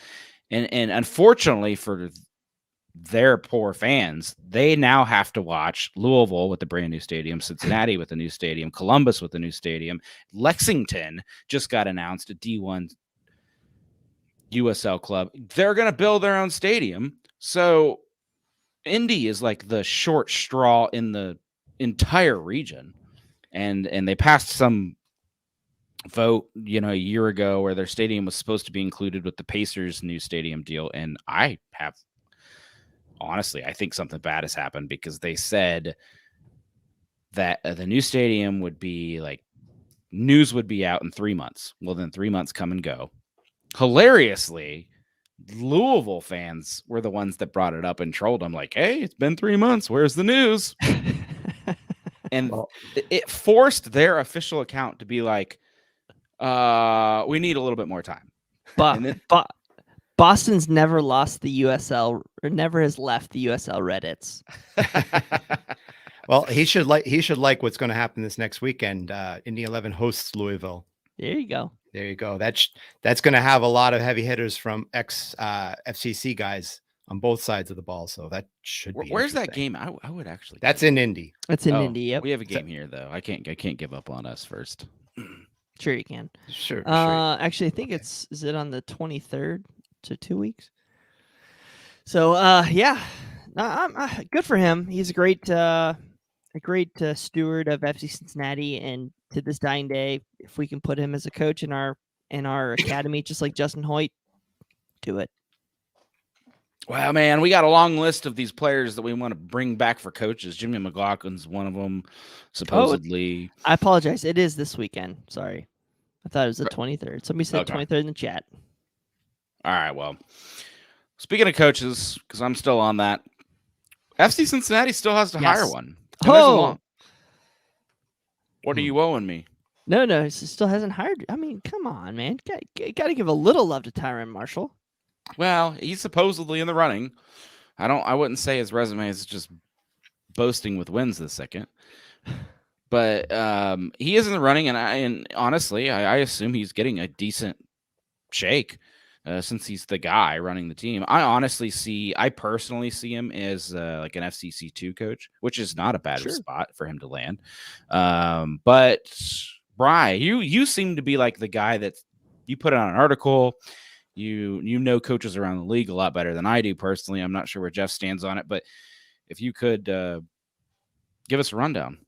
and unfortunately for their poor fans, they now have to watch Louisville with the brand new stadium, Cincinnati with a new stadium, Columbus with a new stadium, Lexington just got announced, a D1 USL club. They're going to build their own stadium. So Indy is like the short straw in the entire region. And they passed some vote, you know, a year ago where their stadium was supposed to be included with the Pacers' new stadium deal. And honestly, I think something bad has happened, because they said that the new stadium would be like, news would be out in 3 months. Well, then 3 months come and go. Hilariously, Louisville fans were the ones that brought it up and trolled them like, hey, it's been 3 months. Where's the news? And it forced their official account to be like, we need a little bit more time. But Boston's never lost the USL, or never has left the USL Reddits. Well, he should like what's going to happen this next weekend. Indy 11 hosts Louisville. There you go. There you go. That's going to have a lot of heavy hitters from ex FCC guys on both sides of the ball. So that should be. Where's that interesting. game? I would actually. That's in Indy. That's in Oh, Indy. Yep. We have a game here though. I can't give up on us first. Sure you can. Sure. Actually, I think is it on the 23rd, to 2 weeks. So yeah, good for him. He's a great steward of FC Cincinnati, and to this dying day, if we can put him as a coach in our academy, just like Justin Hoyt, do it. Well, man, we got a long list of these players that we want to bring back for coaches. Jimmy McLaughlin's one of them, supposedly. I apologize. It is this weekend. Sorry. I thought it was the 23rd. Somebody said Okay. 23rd in the chat. All right, well, speaking of coaches, because I'm still on that, FC Cincinnati still has to hire one. And there's a long- What are you owing me? No, he still hasn't hired. I mean, come on, man. You got to give a little love to Tyron Marshall. Well, he's supposedly in the running. I wouldn't say his resume is just boasting with wins this second, but he is in the running, and honestly, I assume he's getting a decent shake. since he's the guy running the team. I personally see him as like an FCC2 coach, which is not a bad Sure. spot for him to land. But Bri, you seem to be like the guy that you put out an article. You know coaches around the league a lot better than I do personally. I'm not sure where Jeff stands on it, but if you could give us a rundown.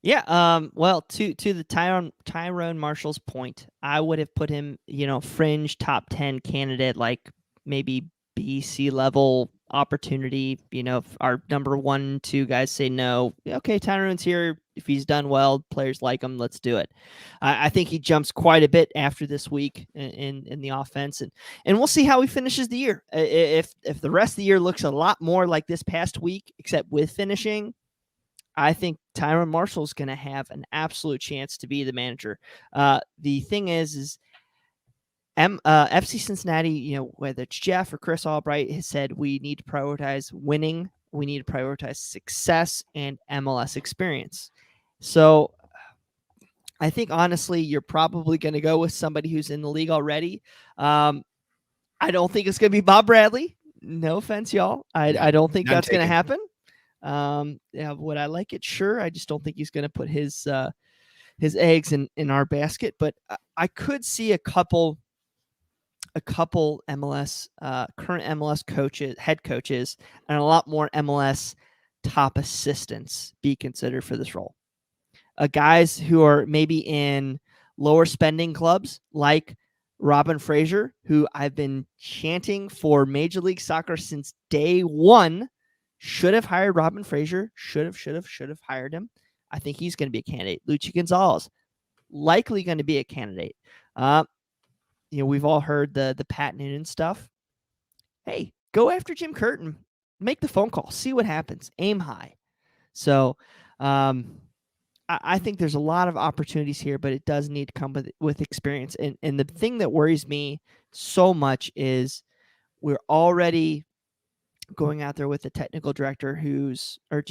Yeah. Well, to the Tyrone Marshall's point, I would have put him, fringe top 10 candidate, like maybe BC level opportunity. If our number 1, 2 guys say no, okay, Tyrone's here. If he's done well, players like him, let's do it. I think he jumps quite a bit after this week in the offense, and we'll see how he finishes the year. If the rest of the year looks a lot more like this past week, except with finishing, I think Tyrone Marshall's going to have an absolute chance to be the manager. The thing is FC Cincinnati, whether it's Jeff or Chris Albright, has said we need to prioritize winning, we need to prioritize success and MLS experience. So I think, honestly, you're probably going to go with somebody who's in the league already. I don't think it's going to be Bob Bradley. No offense, y'all. I don't think that's going to happen. Would I like it? Sure. I just don't think he's going to put his eggs in our basket. But I could see a couple MLS current MLS head coaches, and a lot more MLS top assistants be considered for this role. Guys who are maybe in lower spending clubs like Robin Fraser, who I've been chanting for Major League Soccer since day one. Should have hired Robin Fraser. Should have hired him. I think he's going to be a candidate. Luchi Gonzalez, likely going to be a candidate. We've all heard the Pat Noonan stuff. Hey, go after Jim Curtin. Make the phone call. See what happens. Aim high. So I think there's a lot of opportunities here, but it does need to come with experience. And the thing that worries me so much is we're already going out there with a technical director who's a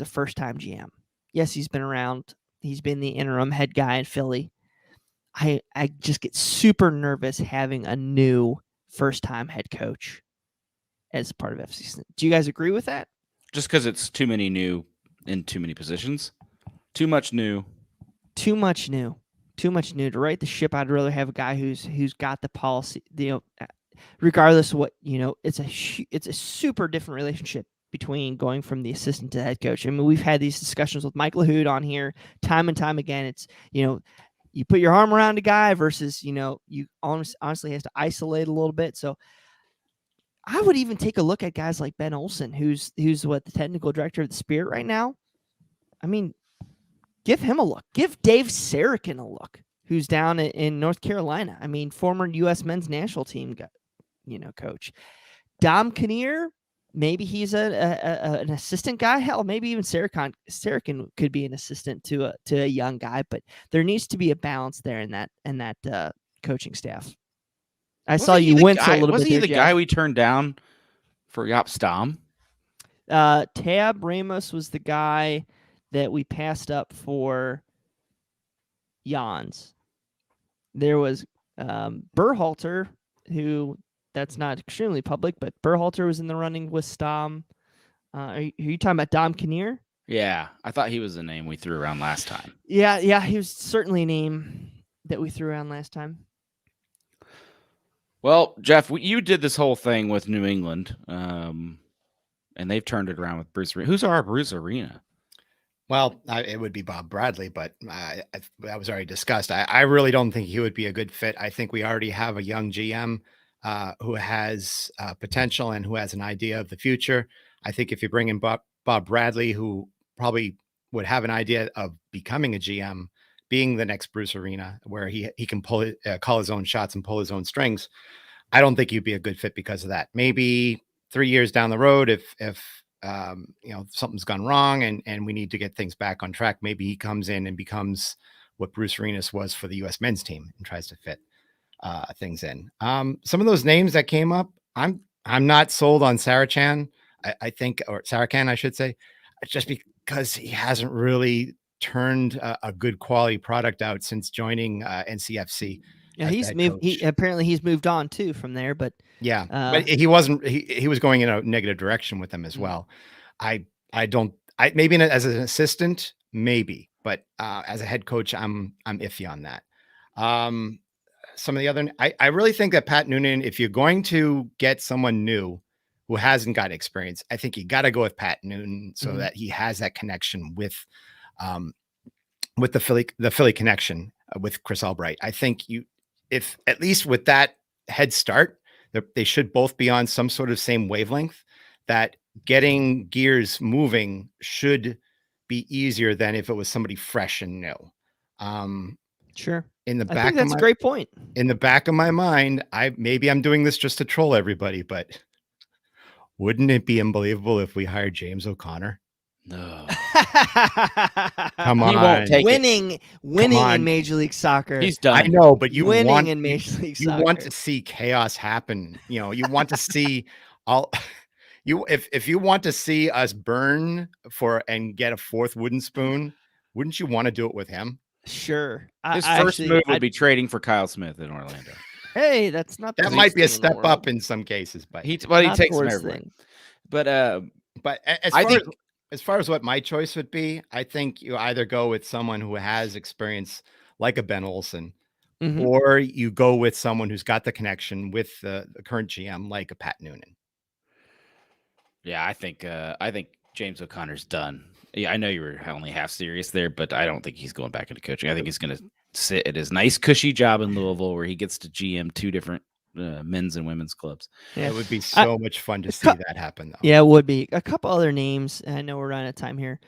first-time GM. Yes, he's been around. He's been the interim head guy in Philly. I just get super nervous having a new first-time head coach as part of FC. Do you guys agree with that? Just because it's too many new in too many positions? Too much new. Too much new to right the ship. I'd rather have a guy who's got the policy, regardless of what, it's a super different relationship between going from the assistant to head coach. I mean, we've had these discussions with Mike LaHood on here time and time again. It's, you put your arm around a guy versus, you honestly has to isolate a little bit. So I would even take a look at guys like Ben Olsen, who's the technical director of the Spirit right now. I mean, give him a look. Give Dave Sarakin a look, who's down in North Carolina. I mean, former U.S. men's national team coach. Dom Kinnear, maybe he's an assistant guy. Hell, maybe even Sarakin could be an assistant to a young guy. But there needs to be a balance there in that coaching staff. I saw you wince a little bit. Wasn't he the Jeff. guy we turned down for Jaap Stam? Tab Ramos was the guy that we passed up for Jans. There was Berhalter, who that's not extremely public, but Berhalter was in the running with Stam. Are you talking about Dom Kinnear? Yeah, I thought he was the name we threw around last time. Yeah, he was certainly a name that we threw around last time. Well, Jeff, you did this whole thing with New England, and they've turned it around with Bruce Arena. Who's our Bruce Arena? Well, it would be Bob Bradley, but that was already discussed. I really don't think he would be a good fit. I think we already have a young GM who has potential and who has an idea of the future. I think if you bring in Bob Bradley, who probably would have an idea of becoming a GM, being the next Bruce Arena, where he can call his own shots and pull his own strings, I don't think he'd be a good fit because of that. Maybe 3 years down the road, if something's gone wrong and we need to get things back on track, maybe he comes in and becomes what Bruce Arenas was for the U.S. men's team and tries to fit things in. Some of those names that came up, I'm not sold on Saracan. I think, or Saracan, I should say, just because he hasn't really turned a good quality product out since joining NCFC. Yeah, as the he's head moved. coach. Apparently he's moved on too from there, but Yeah, but he wasn't. He was going in a negative direction with them as well. I don't. Maybe as an assistant, maybe, but as a head coach, I'm iffy on that. Some of the other, I really think that Pat Noonan, if you're going to get someone new who hasn't got experience, I think you got to go with Pat Noonan so that he has that connection with the Philly connection with Chris Albright. I think if at least with that head start, they should both be on some sort of same wavelength, that getting gears moving should be easier than if it was somebody fresh and new. sure. In the I back think that's a great point. in the back of my mind, maybe I'm doing this just to troll everybody, but wouldn't it be unbelievable if we hired James O'Connor? No. Come He on. won't take winning in on. Major League Soccer. He's done. I know, but you winning want in Major League you Soccer. want to see chaos happen. You know, you want to see all if you want to see us burn and get a fourth wooden spoon, wouldn't you want to do it with him? Sure. His first move would be trading for Kyle Smith in Orlando. Hey, that's not the That worst might be a thing in the step up world. in some cases, but He Not the takes him worst everywhere. thing. But as far as what my choice would be, I think you either go with someone who has experience like a Ben Olsen, Mhm. or you go with someone who's got the connection with the current GM like a Pat Noonan. yeah, I think James O'Connor's done. Yeah, I know you were only half serious there, but I don't think he's going back into coaching. I think he's going to sit at his nice, cushy job in Louisville where he gets to GM two different men's and women's clubs. Yeah. It would be so much fun to see that happen, though. Yeah, it would be. A couple other names. I know we're running out of time here.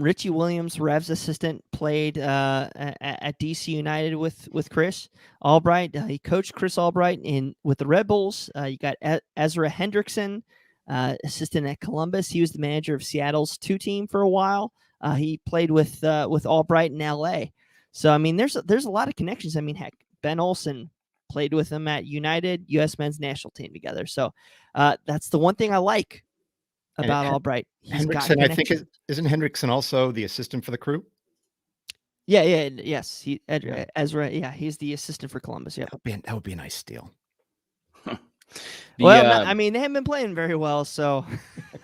Richie Williams, Rev's assistant, played at DC United with Chris Albright. He coached Chris Albright with the Red Bulls. You got Ezra Hendrickson, assistant at Columbus. He was the manager of Seattle's 2 team for a while. He played with Albright in LA. So I mean, there's a lot of connections. I mean, heck, Ben Olsen played with him at United, U.S. men's national team together. So that's the one thing I like about Albright. He's got Hendrickson, I think, connections. isn't Hendrickson also the assistant for the Crew? Yes. Ezra, yeah, he's the assistant for Columbus. Yeah. That would be a nice steal. I mean, they haven't been playing very well, so.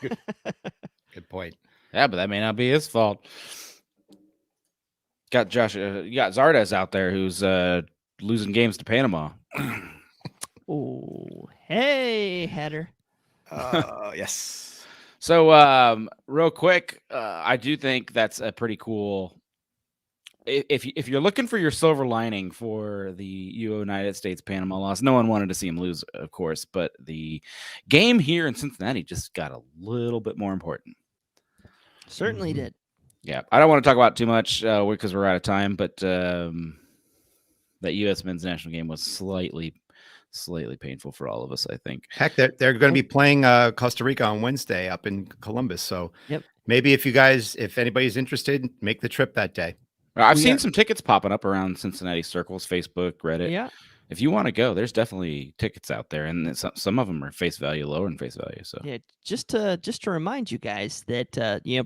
Good point. Yeah, but that may not be his fault. Got Josh, you got Zardes out there who's losing games to Panama. Oh, hey, header. Yes. So, real quick, I do think that's a pretty cool. If you're looking for your silver lining for the United States Panama loss, no one wanted to see him lose, of course, but the game here in Cincinnati just got a little bit more important. Certainly did. Yeah, I don't want to talk about it too much because we're out of time, but that U.S. men's national game was slightly painful for all of us, I think. Heck, they're going to be playing Costa Rica on Wednesday up in Columbus. So maybe if anybody's interested, make the trip that day. I've seen some tickets popping up around Cincinnati circles, Facebook, Reddit. Yeah. If you want to go, there's definitely tickets out there, and some of them are face value, lower in face value. So yeah, just to remind you guys that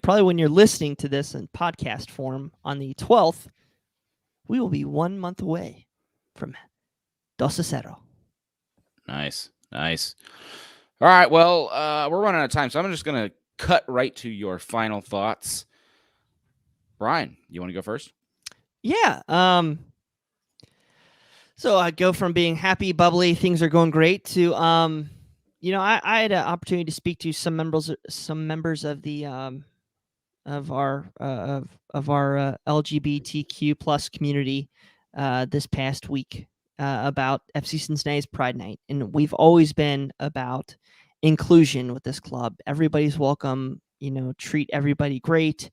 probably when you're listening to this in podcast form on the 12th, we will be 1 month away from 2-0. Nice. All right, well, we're running out of time, so I'm just gonna cut right to your final thoughts. Brian, you want to go first? Yeah. So I go from being happy, bubbly, things are going great to I had an opportunity to speak to some members of the of our LGBTQ plus community this past week about FC Cincinnati's Pride Night, and we've always been about inclusion with this club. Everybody's welcome. Treat everybody great.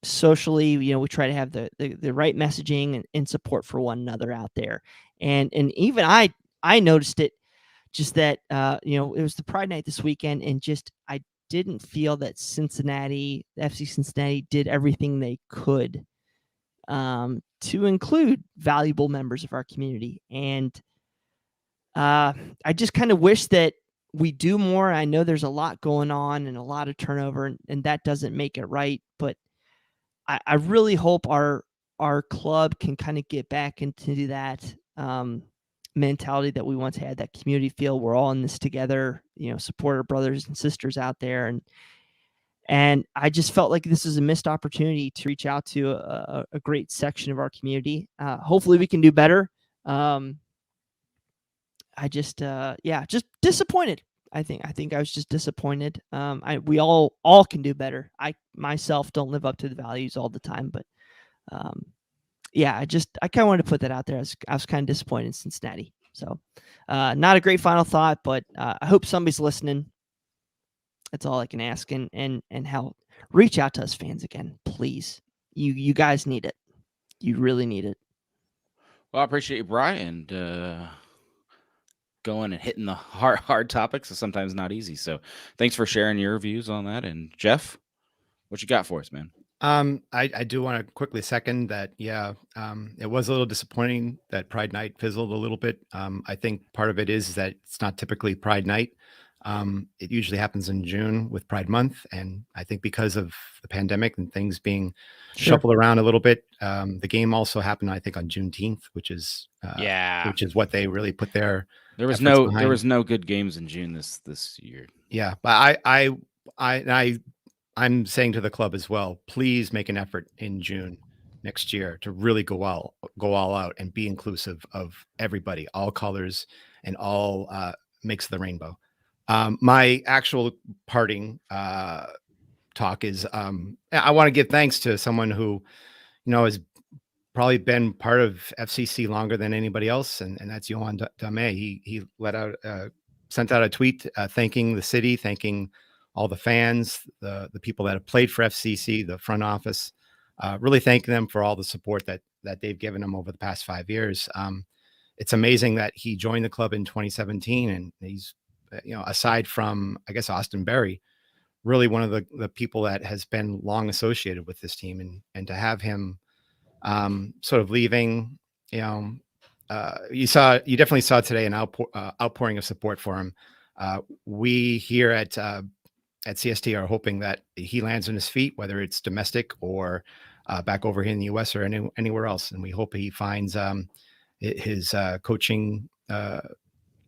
Socially, we try to have the right messaging and support for one another out there. And even I noticed it, just that it was the Pride Night this weekend, and just I didn't feel that FC Cincinnati did everything they could to include valuable members of our community. And I just kind of wish that we do more. I know there's a lot going on and a lot of turnover, and that doesn't make it right, but I really hope our our club can kind of get back into that mentality that we once had, that community feel. We're all in this together, support our brothers and sisters out there. And I just felt like this is a missed opportunity to reach out to a great section of our community. Hopefully we can do better. I just, just disappointed. I think I was just disappointed. We all can do better. I myself don't live up to the values all the time, but I kind of wanted to put that out there. I was kind of disappointed in Cincinnati. So not a great final thought, but I hope somebody's listening. That's all I can ask. And hell, reach out to us fans again, please. You guys need it. You really need it. Well, I appreciate you, Brian, going and hitting the hard topics is sometimes not easy. So thanks for sharing your views on that. And Jeff, what you got for us, man? I do want to quickly second that. Yeah, it was a little disappointing that Pride Night fizzled a little bit. I think part of it is that it's not typically Pride Night. It usually happens in June with Pride Month, and I think because of the pandemic and things being shuffled around a little bit, the game also happened, I think, on Juneteenth, which is what they really put their. There was no good games in June this year. Yeah, but I'm saying to the club as well, please make an effort in June next year to really go all out and be inclusive of everybody, all colors and all makes of the rainbow. My actual parting talk is I want to give thanks to someone who, has probably been part of FCC longer than anybody else, and that's Johan Dame. He sent out a tweet thanking the city, thanking all the fans, the people that have played for FCC, the front office, really thanking them for all the support that they've given him over the past 5 years. It's amazing that he joined the club in 2017, and he's, aside from, I guess, Austin Berry, really one of the people that has been long associated with this team, and to have him sort of leaving, you definitely saw today an outpouring of support for him. We here at CST are hoping that he lands on his feet, whether it's domestic or back over here in the US or anywhere else. And we hope he finds his coaching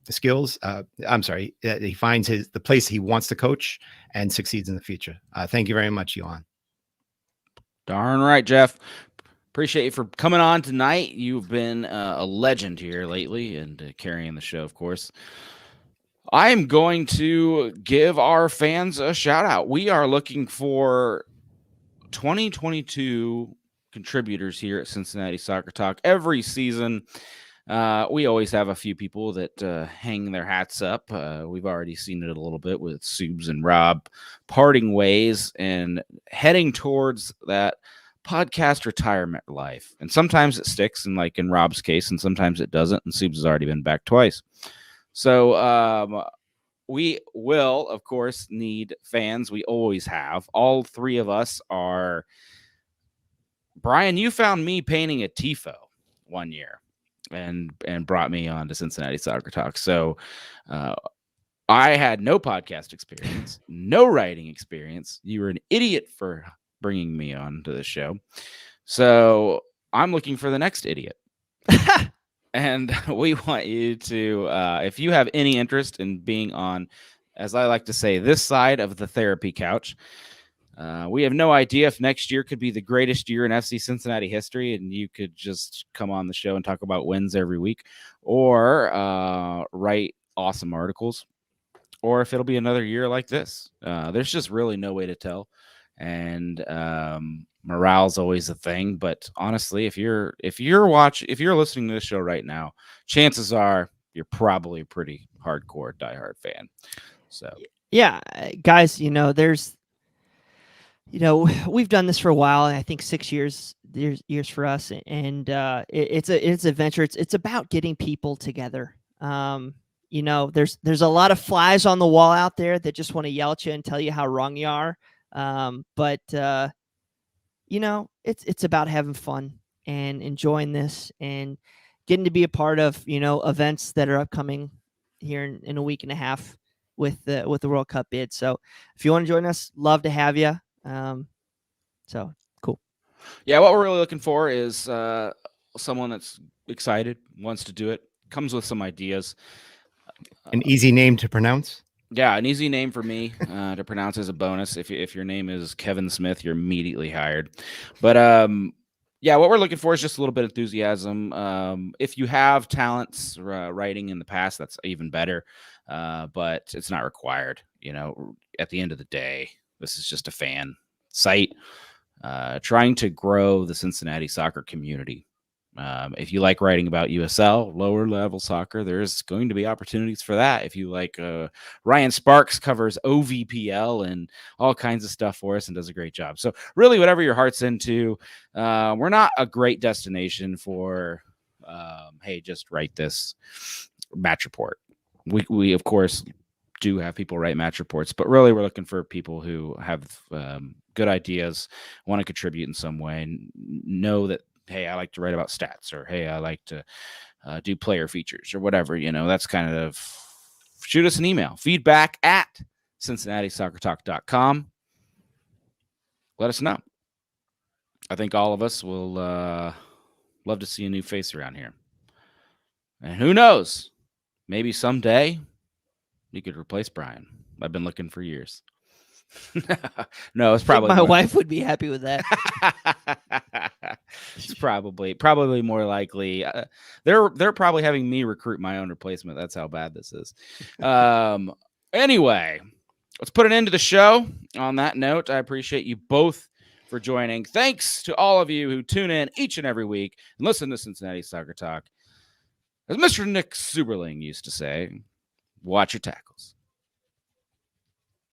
skills. He finds the place he wants to coach and succeeds in the future. Thank you very much, Johan. Darn right, Jeff. Appreciate you for coming on tonight. You've been a legend here lately and carrying the show, of course. I'm going to give our fans a shout out. We are looking for 2022 contributors here at Cincinnati Soccer Talk. Every season, we always have a few people that hang their hats up. We've already seen it a little bit with Subes and Rob parting ways and heading towards that podcast retirement life. And sometimes it sticks, and like in Rob's case, and sometimes it doesn't. And Subes has already been back twice. So we will, of course, need fans. We always have. All three of us are. Brian, you found me painting a tifo one year and brought me on to Cincinnati Soccer Talk. So I had no podcast experience, no writing experience. You were an idiot for bringing me on to the show. So I'm looking for the next idiot. And we want you to, if you have any interest in being on, as I like to say, this side of the therapy couch, we have no idea if next year could be the greatest year in FC Cincinnati history, and you could just come on the show and talk about wins every week, or write awesome articles, or if it'll be another year like this. There's just really no way to tell. And morale's always a thing, but honestly, if you're listening to this show right now, chances are you're probably a pretty hardcore diehard fan. So yeah, guys, we've done this for a while, and I think 6 years for us, and it's a venture. It's about getting people together. There's a lot of flies on the wall out there that just want to yell at you and tell you how wrong you are. But it's about having fun and enjoying this and getting to be a part of, events that are upcoming here in a week and a half with the World Cup bid. So if you want to join us, love to have you. So cool. Yeah, what we're really looking for is someone that's excited, wants to do it, comes with some ideas. An easy name to pronounce. Yeah, an easy name for me to pronounce as a bonus. If your name is Kevin Smith, you're immediately hired. But yeah, what we're looking for is just a little bit of enthusiasm. If you have talents writing in the past, that's even better. But it's not required. You know, at the end of the day, this is just a fan site trying to grow the Cincinnati soccer community. If you like writing about USL, lower level soccer, there's going to be opportunities for that. If you like, Ryan Sparks covers OVPL and all kinds of stuff for us and does a great job. So really, whatever your heart's into, we're not a great destination for, hey, just write this match report. We of course do have people write match reports, but really we're looking for people who have good ideas, want to contribute in some way, and know that, hey, I like to write about stats, or hey, I like to do player features, or whatever. You know, that's kind of, shoot us an email, feedback@CincinnatiSoccerTalk.com. Let us know. I think all of us will love to see a new face around here. And who knows, maybe someday you could replace Brian. I've been looking for years. No, it's probably My wife would be happy with that. It's probably more likely. They're probably having me recruit my own replacement. That's how bad this is. Anyway, let's put an end to the show. On that note, I appreciate you both for joining. Thanks to all of you who tune in each and every week and listen to Cincinnati Soccer Talk. As Mr. Nick Suberling used to say, watch your tackles.